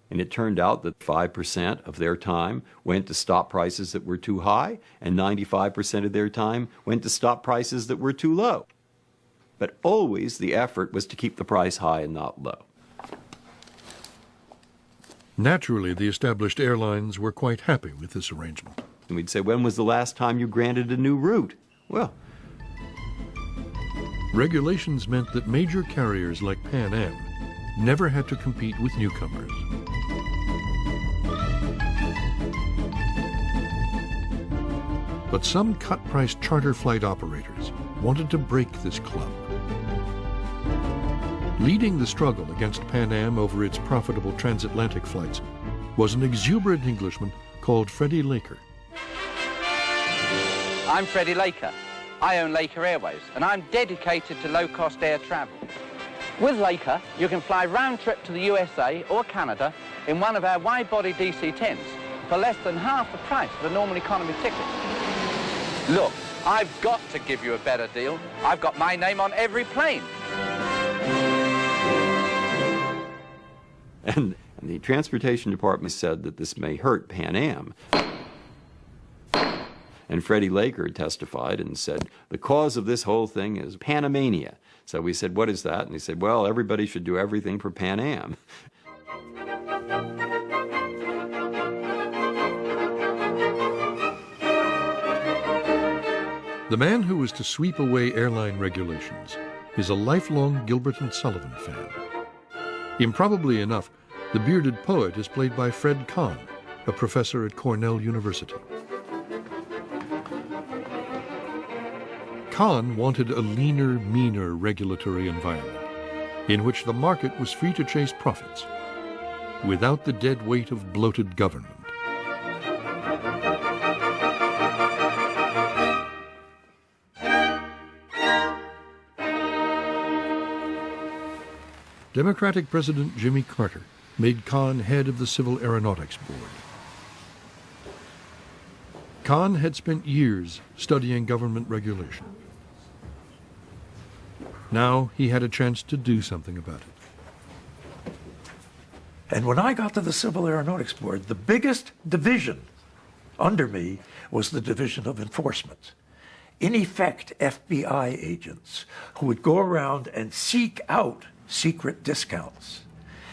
And it turned out that 5% of their time went to stop prices that were too high, and 95% of their time went to stop prices that were too low. But always the effort was to keep the price high and not low. Naturally, the established airlines were quite happy with this arrangement. And we'd say, when was the last time you granted a new route? Well, regulations meant that major carriers like Pan Am never had to compete with newcomers. But some cut-price charter flight operators wanted to break this club. Leading the struggle against Pan Am over its profitable transatlantic flights was an exuberant Englishman called Freddie Laker. I'm Freddie Laker. I own Laker Airways, and I'm dedicated to low-cost air travel. With Laker, you can fly round-trip to the USA or Canada in one of our wide-body DC-10s for less than half the price of a normal economy ticket. Look, I've got to give you a better deal. I've got my name on every plane. And the Transportation Department said that this may hurt Pan Am. And Freddie Laker testified and said, the cause of this whole thing is Panamania. So we said, what is that? And he said, well, everybody should do everything for Pan Am. The man who was to sweep away airline regulations is a lifelong Gilbert and Sullivan fan. Improbably enough, the bearded poet is played by Fred Kahn, a professor at Cornell University. Kahn wanted a leaner, meaner regulatory environment in which the market was free to chase profits without the dead weight of bloated government. Democratic President Jimmy Carter made Kahn head of the Civil Aeronautics Board. Kahn had spent years studying government regulation. Now he had a chance to do something about it. And when I got to the Civil Aeronautics Board, the biggest division under me was the Division of Enforcement. In effect, FBI agents who would go around and seek out secret discounts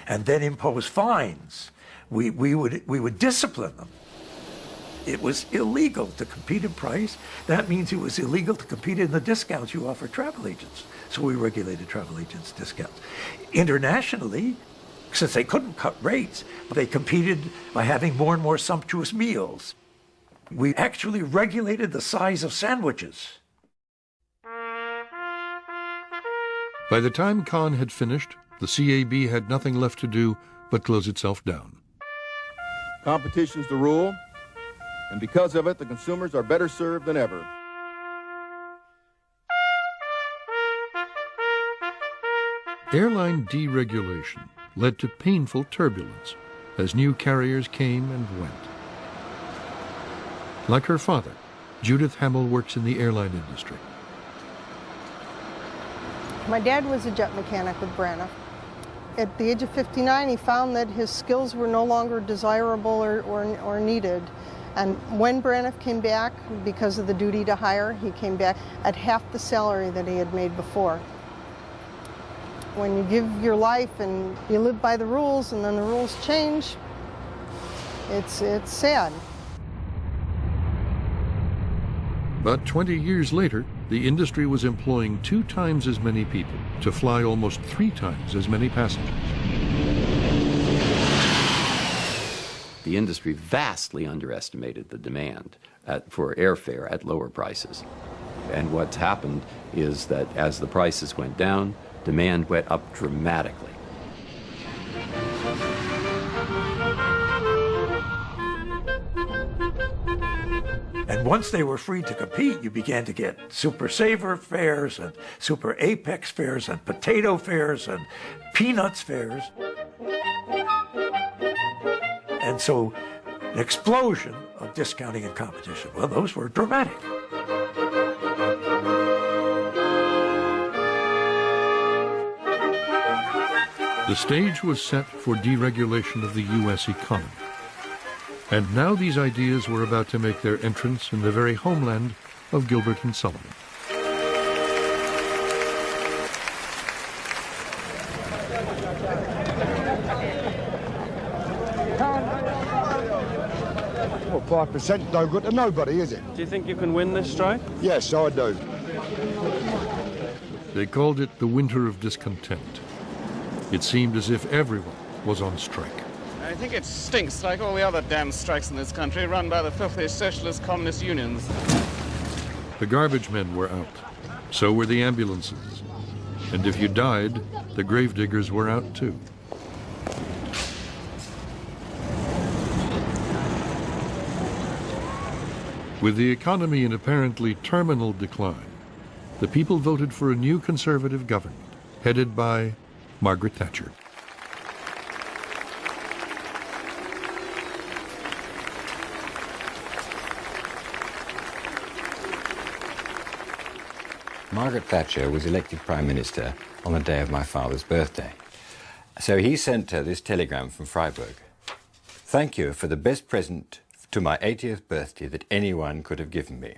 and then impose fines. We would discipline them. It was illegal to compete in price. That means it was illegal to compete in the discounts you offer travel agents. So we regulated travel agents' discounts. Internationally, Since they couldn't cut rates, they competed by having more and more sumptuous meals. We actually regulated the size of sandwiches. By the time Kahn had finished, the CAB had nothing left to do but close itself down. Competition's the rule, and because of it, the consumers are better served than ever. Airline deregulation led to painful turbulence as new carriers came and went. Like her father, Judith Hamill works in the airline industry. My dad was a jet mechanic with Braniff. At the age of 59, he found that his skills were no longer desirable or needed. And when Braniff came back, because of the duty to hire, he came back at half the salary that he had made before. When you give your life and you live by the rules and then the rules change, it's sad. But 20 years later, the industry was employing 2 times as many people to fly almost 3 times as many passengers. The industry vastly underestimated the demand for airfare at lower prices. And what's happened is that as the prices went down, demand went up dramatically. And once they were free to compete, you began to get Super Saver fares and Super Apex fares and potato fares and peanuts fares. And so an explosion of discounting and competition. Well, those were dramatic. The stage was set for deregulation of the U.S. economy. And now these ideas were about to make their entrance in the very homeland of Gilbert and Sullivan. Well, 5% no good to nobody, is it? Do you think you can win this strike? Yes, I do. They called it the winter of discontent. It seemed as if everyone was on strike. I think it stinks like all the other damn strikes in this country run by the filthy socialist communist unions. The garbage men were out. So were the ambulances. And if you died, the gravediggers were out too. With the economy in apparently terminal decline, the people voted for a new conservative government, headed by Margaret Thatcher. Margaret Thatcher was elected Prime Minister on the day of my father's birthday. So he sent her this telegram from Freiburg. Thank you for the best present to my 80th birthday that anyone could have given me.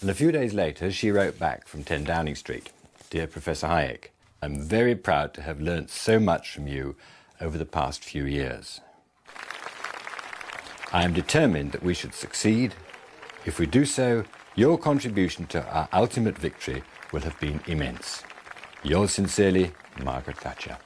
And a few days later, she wrote back from 10 Downing Street. Dear Professor Hayek, I'm very proud to have learnt so much from you over the past few years. I am determined that we should succeed. If we do so, your contribution to our ultimate victory will have been immense. Yours sincerely, Margaret Thatcher.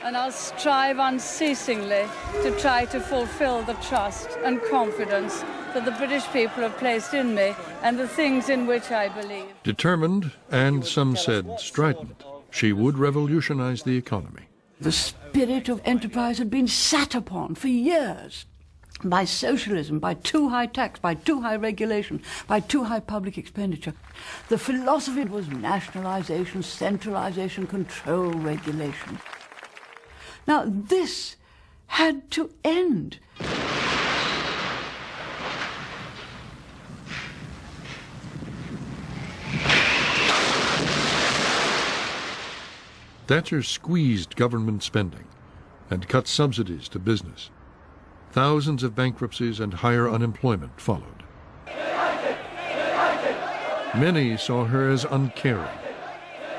And I'll strive unceasingly to try to fulfill the trust and confidence that the British people have placed in me and the things in which I believe. Determined, and some said strident, she would revolutionize the economy. The spirit of enterprise had been sat upon for years by socialism, by too high tax, by too high regulation, by too high public expenditure. The philosophy was nationalization, centralization, control, regulation. Now, this had to end. Thatcher squeezed government spending and cut subsidies to business. Thousands of bankruptcies and higher unemployment followed. Many saw her as uncaring.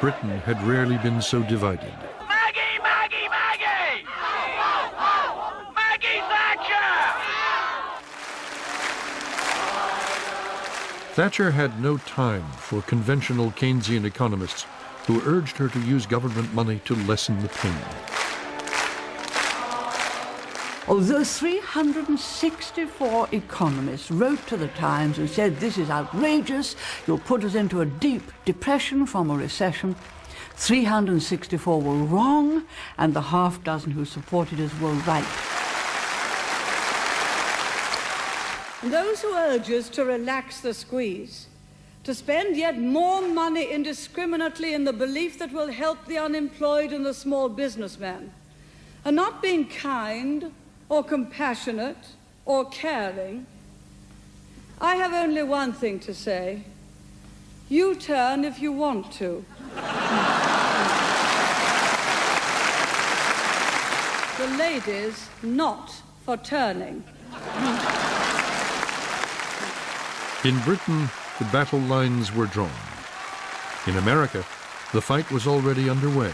Britain had rarely been so divided. Maggie! Maggie! Maggie! Maggie Thatcher! Thatcher had no time for conventional Keynesian economists who urged her to use government money to lessen the pain. Although 364 economists wrote to the Times and said, this is outrageous, you'll put us into a deep depression from a recession, 364 were wrong, and the half dozen who supported us were right. Those who urge us to relax the squeeze, to spend yet more money indiscriminately in the belief that will help the unemployed and the small businessman, are not being kind or compassionate or caring. I have only one thing to say. You turn if you want to. The ladies not for turning. In Britain, the battle lines were drawn. In America, the fight was already underway.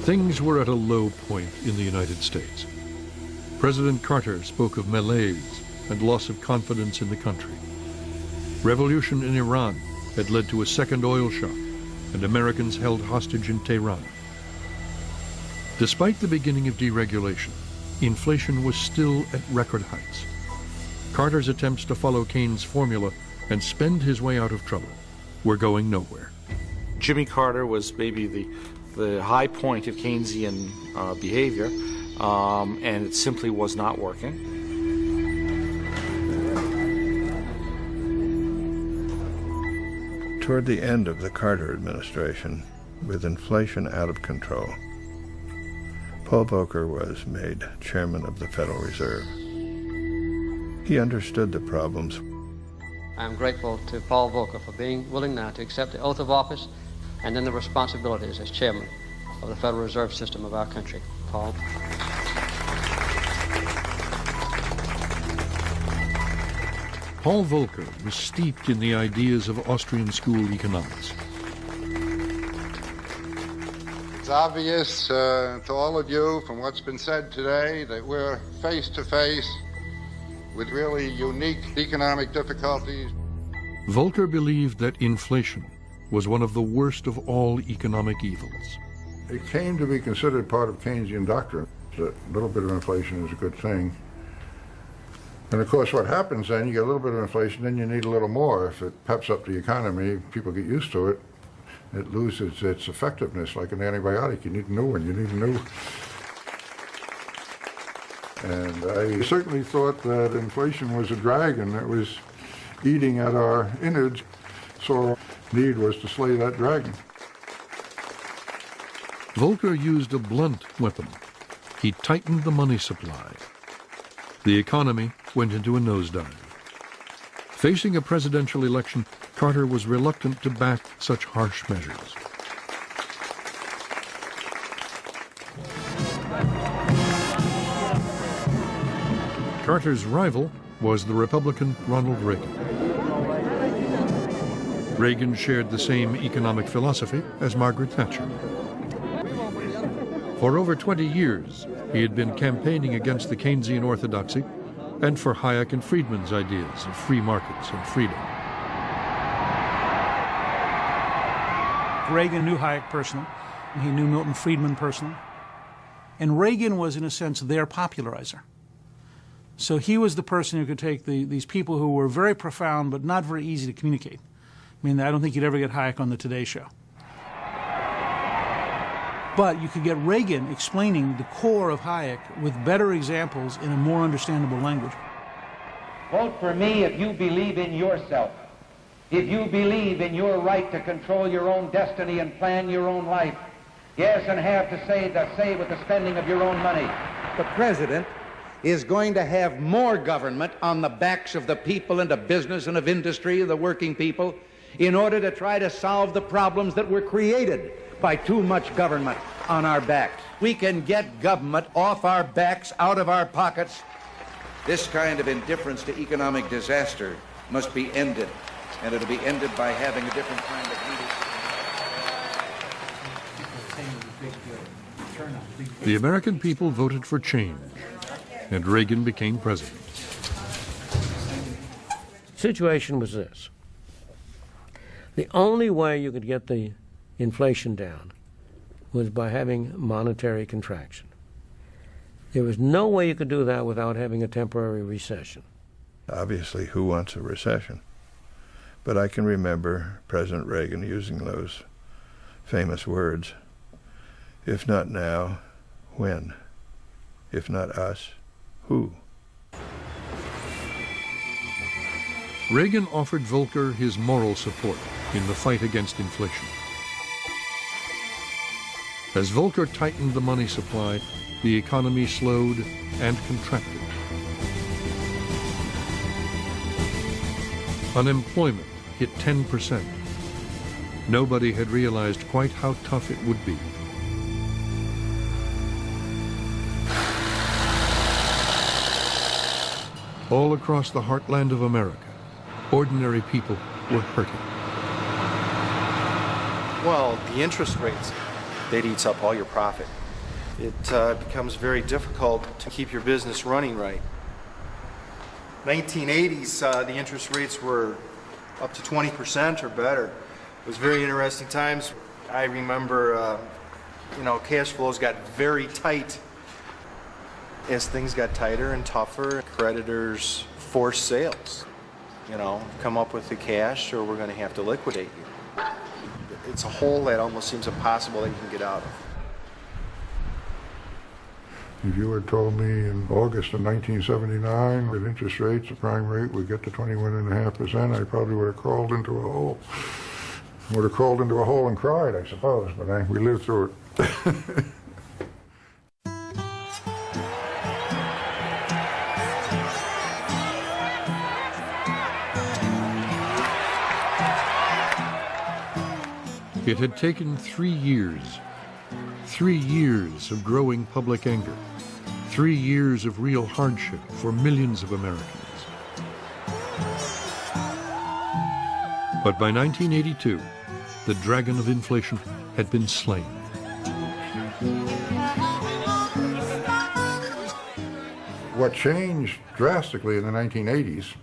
Things were at a low point in the United States. President Carter spoke of malaise and loss of confidence in the country. Revolution in Iran had led to a second oil shock, and Americans held hostage in Tehran. Despite the beginning of deregulation, inflation was still at record heights. Carter's attempts to follow Keynes' formula and spend his way out of trouble were going nowhere. Jimmy Carter was maybe the high point of Keynesian behavior, and it simply was not working. Toward the end of the Carter administration, with inflation out of control, Paul Volcker was made chairman of the Federal Reserve. He understood the problems. I'm grateful to Paul Volcker for being willing now to accept the oath of office and then the responsibilities as chairman of the Federal Reserve System of our country. Paul. Paul Volcker was steeped in the ideas of Austrian school economics. It's obvious to all of you from what's been said today that we're face to face with really unique economic difficulties. Volcker believed that inflation was one of the worst of all economic evils. It came to be considered part of Keynesian doctrine that a little bit of inflation is a good thing. And of course what happens then, you get a little bit of inflation, then you need a little more. If it peps up the economy, people get used to it, it loses its effectiveness like an antibiotic. You need a new one, you need a new. And I certainly thought that inflation was a dragon that was eating at our innards, so our need was to slay that dragon. Volcker used a blunt weapon. He tightened the money supply. The economy went into a nosedive. Facing a presidential election, Carter was reluctant to back such harsh measures. Carter's rival was the Republican Ronald Reagan. Reagan shared the same economic philosophy as Margaret Thatcher. For over 20 years, he had been campaigning against the Keynesian orthodoxy and for Hayek and Friedman's ideas of free markets and freedom. Reagan knew Hayek personally, and he knew Milton Friedman personally. And Reagan was, in a sense, their popularizer. So he was the person who could take these people who were very profound but not very easy to communicate. I mean, I don't think you'd ever get Hayek on the Today Show. But you could get Reagan explaining the core of Hayek with better examples in a more understandable language. Vote for me if you believe in yourself. If you believe in your right to control your own destiny and plan your own life. Yes, and have to say with the spending of your own money. The president is going to have more government on the backs of the people and of business and of industry and the working people in order to try to solve the problems that were created by too much government on our backs. We can get government off our backs, out of our pockets. This kind of indifference to economic disaster must be ended, and it'll be ended by having a different kind of The American people voted for change. and Reagan became president. The situation was this. The only way you could get the inflation down was by having monetary contraction. There was no way you could do that without having a temporary recession. Obviously, who wants a recession? But I can remember President Reagan using those famous words, if not now, when? If not us, who? Reagan offered Volcker his moral support in the fight against inflation. As Volcker tightened the money supply, the economy slowed and contracted. Unemployment hit 10%. Nobody had realized quite how tough it would be. All across the heartland of America, ordinary people were hurting. Well, the interest rates, that eats up all your profit. It becomes very difficult to keep your business running right. 1980s, the interest rates were up to 20% or better. It was very interesting times. I remember, cash flows got very tight. As things got tighter and tougher, creditors forced sales. Come up with the cash or we're going to have to liquidate you. It's a hole that almost seems impossible that you can get out of. If you had told me in August of 1979 that interest rates, the prime rate, would get to 21.5%, I probably would have crawled into a hole. Would have crawled into a hole and cried, I suppose, but we lived through it. It had taken 3 years. 3 years of growing public anger. 3 years of real hardship for millions of Americans. But by 1982, the dragon of inflation had been slain. What changed drastically in the 1980s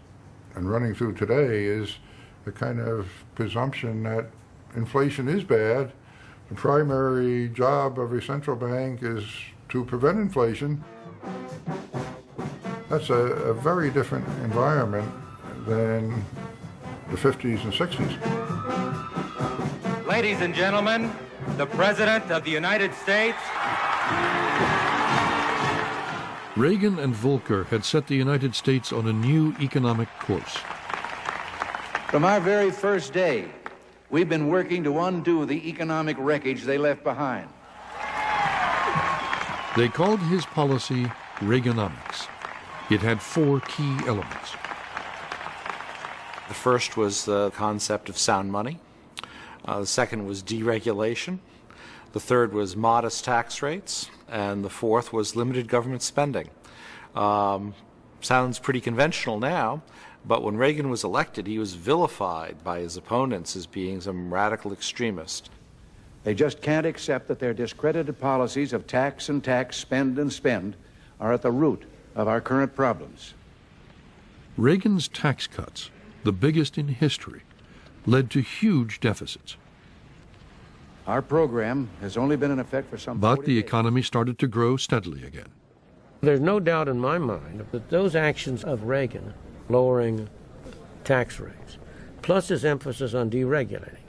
and running through today is the kind of presumption that inflation is bad. The primary job of a central bank is to prevent inflation. That's a very different environment than the 50s and 60s. Ladies and gentlemen, the President of the United States. Reagan and Volcker had set the United States on a new economic course. From our very first day, we've been working to undo the economic wreckage they left behind. They called his policy Reaganomics. It had 4 key elements. The first was the concept of sound money. The second was deregulation. The third was modest tax rates. And the fourth was limited government spending. Sounds pretty conventional now, but when Reagan was elected, he was vilified by his opponents as being some radical extremist. They just can't accept that their discredited policies of tax and tax, spend and spend, are at the root of our current problems. Reagan's tax cuts, the biggest in history, led to huge deficits. Our program has only been in effect for some 40 But the days. economy started to grow steadily again. There's no doubt in my mind that those actions of Reagan, lowering tax rates, plus his emphasis on deregulating,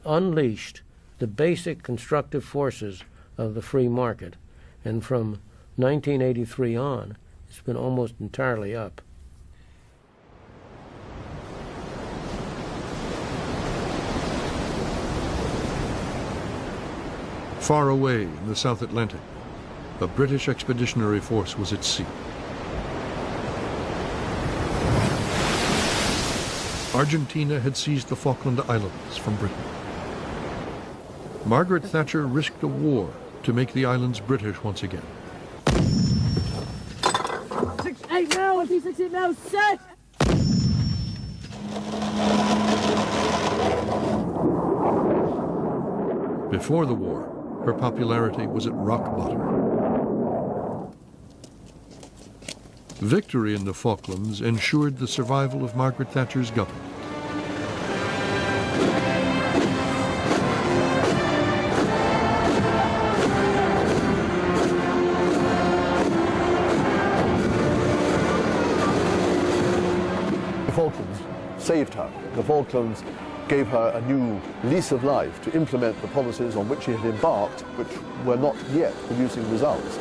unleashed the basic constructive forces of the free market. And from 1983 on, it's been almost entirely up. Far away in the South Atlantic, a British expeditionary force was at sea. Argentina had seized the Falkland Islands from Britain. Margaret Thatcher risked a war to make the islands British once again. 6-8 now, 6-8 now, set! Before the war, her popularity was at rock bottom. Victory in the Falklands ensured the survival of Margaret Thatcher's government. The Falklands saved her. The Falklands gave her a new lease of life to implement the policies on which she had embarked, which were not yet producing results.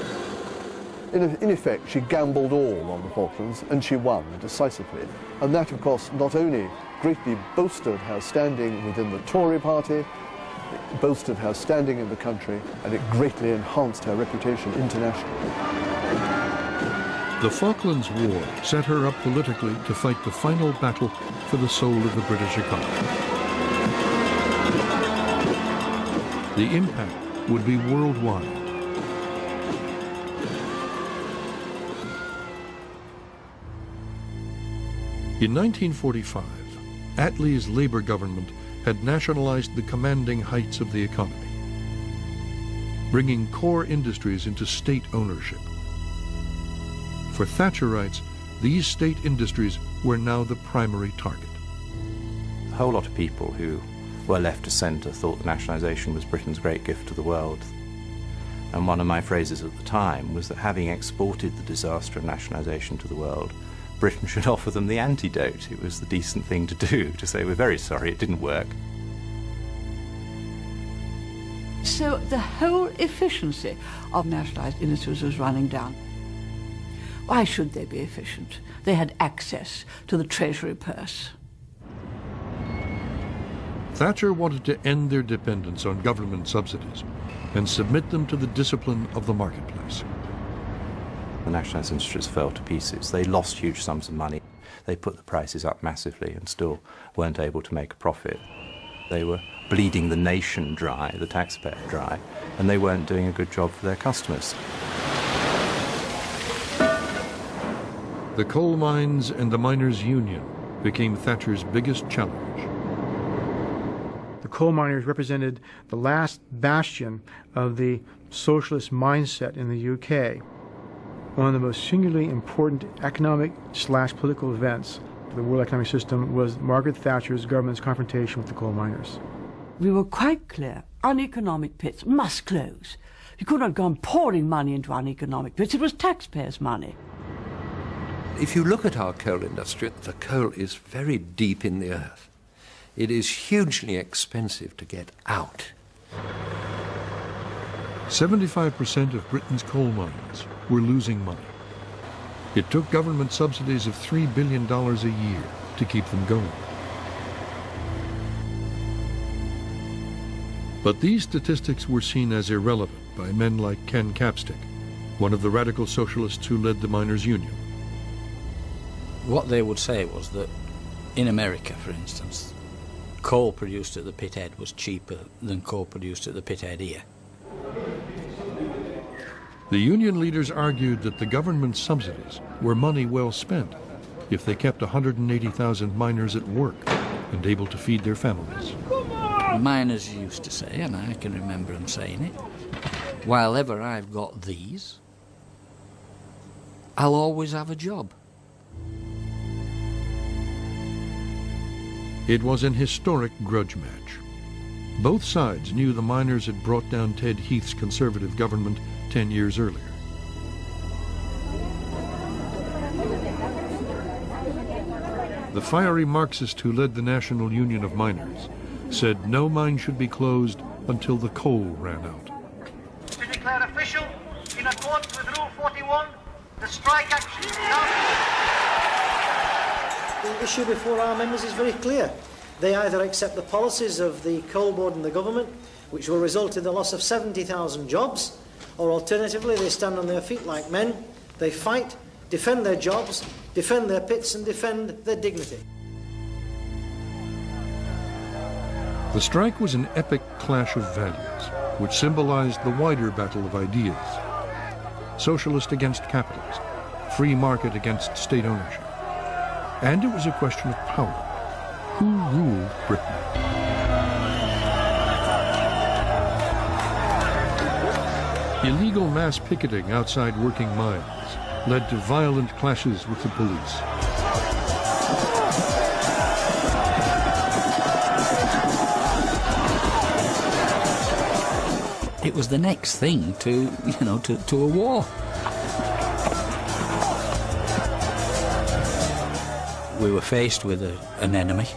In effect, she gambled all on the Falklands, and she won decisively. And that, of course, not only greatly bolstered her standing within the Tory party, it bolstered her standing in the country, and it greatly enhanced her reputation internationally. The Falklands War set her up politically to fight the final battle for the soul of the British economy. The impact would be worldwide. In 1945, Attlee's Labour government had nationalized the commanding heights of the economy, bringing core industries into state ownership. For Thatcherites, these state industries were now the primary target. A whole lot of people who were left of centre thought nationalisation was Britain's great gift to the world. And one of my phrases at the time was that having exported the disaster of nationalisation to the world, Britain should offer them the antidote. It was the decent thing to do, to say, we're very sorry, it didn't work. So the whole efficiency of nationalised industries was running down. Why should they be efficient? They had access to the treasury purse. Thatcher wanted to end their dependence on government subsidies and submit them to the discipline of the marketplace. The nationalised industries fell to pieces. They lost huge sums of money. They put the prices up massively and still weren't able to make a profit. They were bleeding the nation dry, the taxpayer dry, and they weren't doing a good job for their customers. The coal mines and the miners' union became Thatcher's biggest challenge. The coal miners represented the last bastion of the socialist mindset in the UK. One of the most singularly important economic/political events of the world economic system was Margaret Thatcher's government's confrontation with the coal miners. We were quite clear, uneconomic pits must close. You could not go on pouring money into uneconomic pits. It was taxpayers' money. If you look at our coal industry, the coal is very deep in the earth. It is hugely expensive to get out. 75% of Britain's coal mines were losing money. It took government subsidies of $3 billion a year to keep them going. But these statistics were seen as irrelevant by men like Ken Capstick, one of the radical socialists who led the miners' union. What they would say was that in America, for instance, coal produced at the pit head was cheaper than coal produced at the pit head here. The union leaders argued that the government's subsidies were money well spent if they kept 180,000 miners at work and able to feed their families. Miners used to say, and I can remember them saying it, while ever I've got these, I'll always have a job. It was an historic grudge match. Both sides knew the miners had brought down Ted Heath's Conservative government 10 years earlier. The fiery Marxist who led the National Union of Miners said no mine should be closed until the coal ran out. To declare official, in accordance with Rule 41, the strike action is now. The issue before our members is very clear. They either accept the policies of the Coal Board and the government, which will result in the loss of 70,000 jobs, or alternatively they stand on their feet like men, they fight, defend their jobs, defend their pits and defend their dignity. The strike was an epic clash of values, which symbolized the wider battle of ideas. Socialist against capitalist, free market against state ownership. And it was a question of power. Who ruled Britain? Illegal mass picketing outside working mines led to violent clashes with the police. It was the next thing to a war. We were faced with an enemy,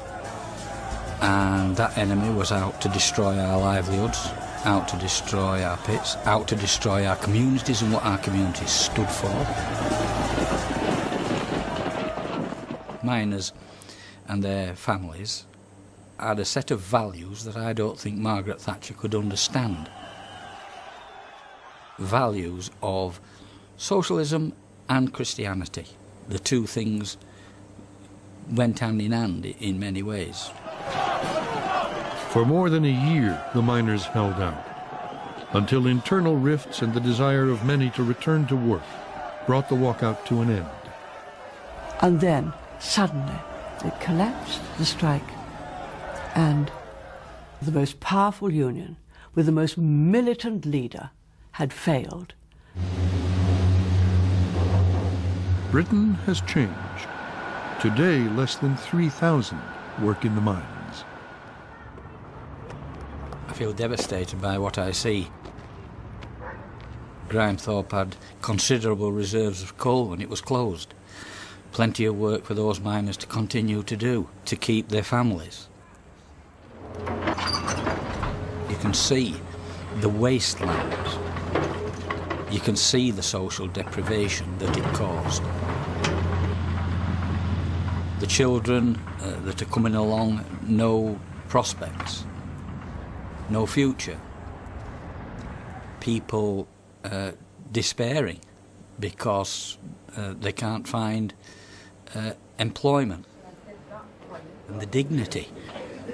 and that enemy was out to destroy our livelihoods, out to destroy our pits, out to destroy our communities and what our communities stood for. Miners and their families had a set of values that I don't think Margaret Thatcher could understand. Values of socialism and Christianity. The two things went hand in hand in many ways. For more than a year, the miners held out, until internal rifts and the desire of many to return to work brought the walkout to an end. And then, suddenly, it collapsed, the strike, and the most powerful union, with the most militant leader, had failed. Britain has changed. Today, less than 3,000 work in the mines. I feel devastated by what I see. Grimethorpe had considerable reserves of coal when it was closed. Plenty of work for those miners to continue to do, to keep their families. You can see the wastelands. You can see the social deprivation that it caused. The children that are coming along, no prospects, no future. People despairing because they can't find employment and the dignity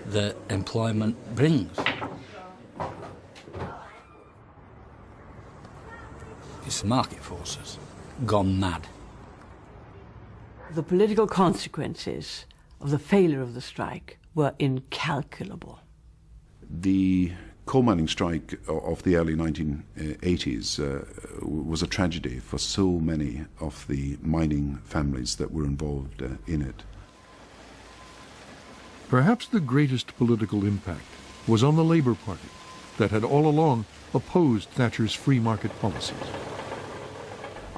that employment brings. It's the market forces gone mad. The political consequences of the failure of the strike were incalculable. The coal mining strike of the early 1980s was a tragedy for so many of the mining families that were involved in it. Perhaps the greatest political impact was on the Labour Party, that had all along opposed Thatcher's free market policies.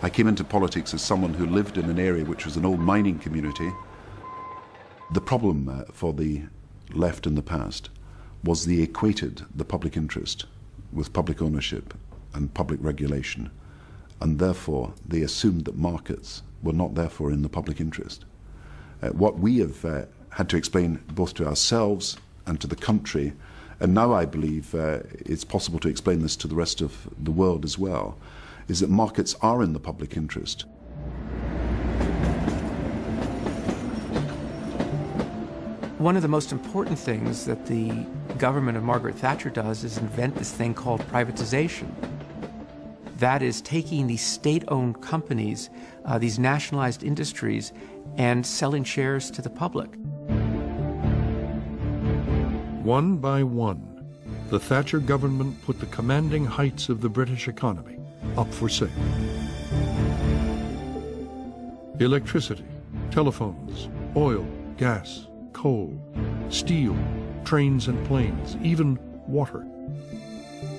I came into politics as someone who lived in an area which was an old mining community. The problem for the left in the past was they equated the public interest with public ownership and public regulation, and therefore they assumed that markets were not therefore in the public interest. What we have had to explain both to ourselves and to the country, and now I believe it's possible to explain this to the rest of the world as well, is that markets are in the public interest. One of the most important things that the government of Margaret Thatcher does is invent this thing called privatization. That is taking these state-owned companies, these nationalized industries, and selling shares to the public. One by one, the Thatcher government put the commanding heights of the British economy up for sale. Electricity, telephones, oil, gas, coal, steel, trains and planes, even water.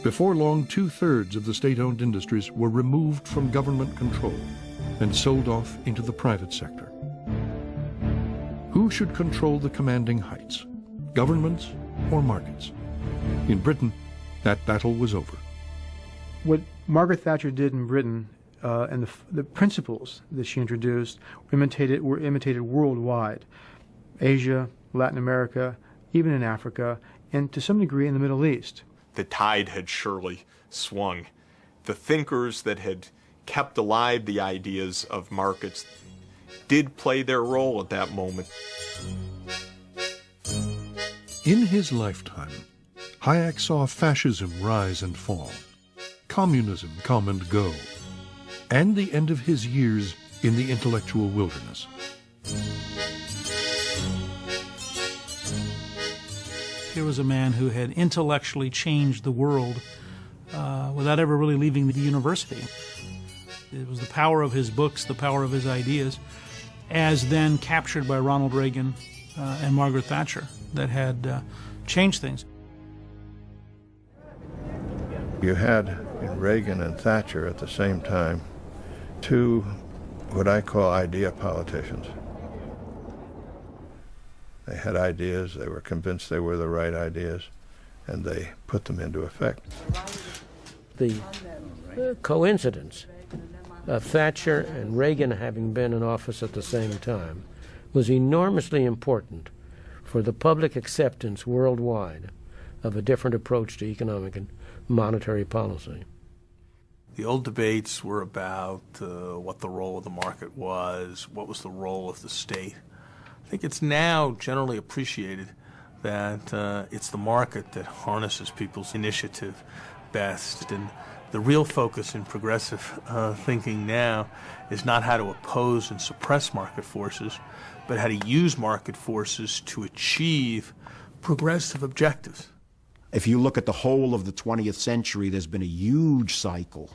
Before long, 2/3 of the state-owned industries were removed from government control and sold off into the private sector. Who should control the commanding heights, governments or markets? In Britain, that battle was over. What Margaret Thatcher did in Britain and the principles that she introduced were imitated worldwide. Asia, Latin America, even in Africa, and to some degree in the Middle East. The tide had surely swung. The thinkers that had kept alive the ideas of markets did play their role at that moment. In his lifetime, Hayek saw fascism rise and fall, communism come and go, and the end of his years in the intellectual wilderness. Here was a man who had intellectually changed the world without ever really leaving the university. It was the power of his books, the power of his ideas, as then captured by Ronald Reagan and Margaret Thatcher, that had changed things. You had in Reagan and Thatcher at the same time two what I call idea politicians. They had ideas, they were convinced they were the right ideas, and they put them into effect. The coincidence of Thatcher and Reagan having been in office at the same time was enormously important for the public acceptance worldwide of a different approach to economic and monetary policy. The old debates were about what the role of the market was, what was the role of the state. I think it's now generally appreciated that it's the market that harnesses people's initiative best. And the real focus in progressive thinking now is not how to oppose and suppress market forces, but how to use market forces to achieve progressive objectives. If you look at the whole of the 20th century, there's been a huge cycle.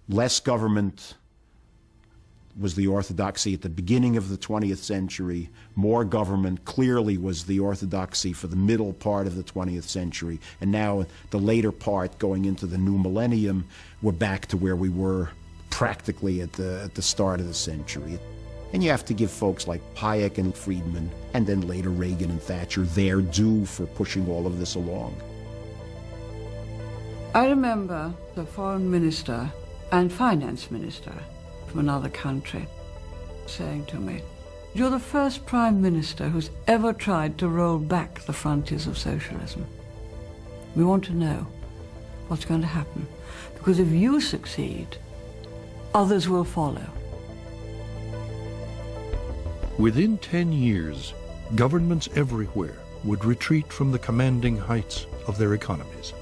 Less government was the orthodoxy at the beginning of the 20th century. More government clearly was the orthodoxy for the middle part of the 20th century. And now the later part, going into the new millennium, we're back to where we were practically at the start of the century. And you have to give folks like Hayek and Friedman, and then later Reagan and Thatcher, their due for pushing all of this along. I remember the foreign minister and finance minister from another country saying to me, "You're the first prime minister who's ever tried to roll back the frontiers of socialism. We want to know what's going to happen, because if you succeed, others will follow." Within 10 years, governments everywhere would retreat from the commanding heights of their economies.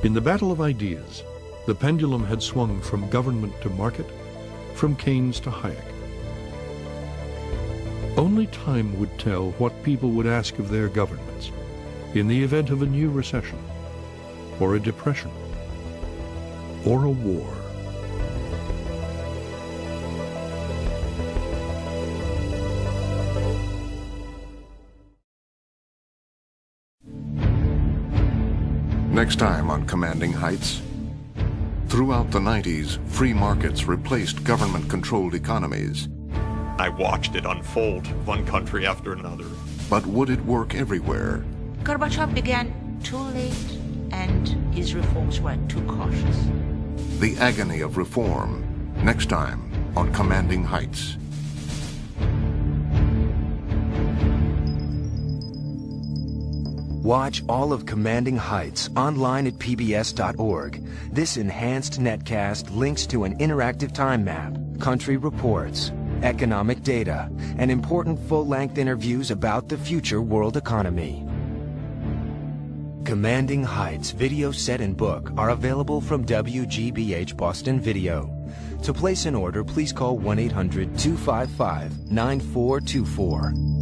In the battle of ideas, the pendulum had swung from government to market, from Keynes to Hayek. Only time would tell what people would ask of their governments in the event of a new recession, or a depression, or a war. Next time on Commanding Heights. Throughout the 90s, free markets replaced government-controlled economies. I watched it unfold, one country after another. But would it work everywhere? Gorbachev began too late, and his reforms were too cautious. The agony of reform. Next time on Commanding Heights. Watch all of Commanding Heights online at pbs.org. This enhanced netcast links to an interactive time map, country reports, economic data, and important full-length interviews about the future world economy. Commanding Heights video set and book are available from WGBH Boston Video. To place an order, please call 1-800-255-9424.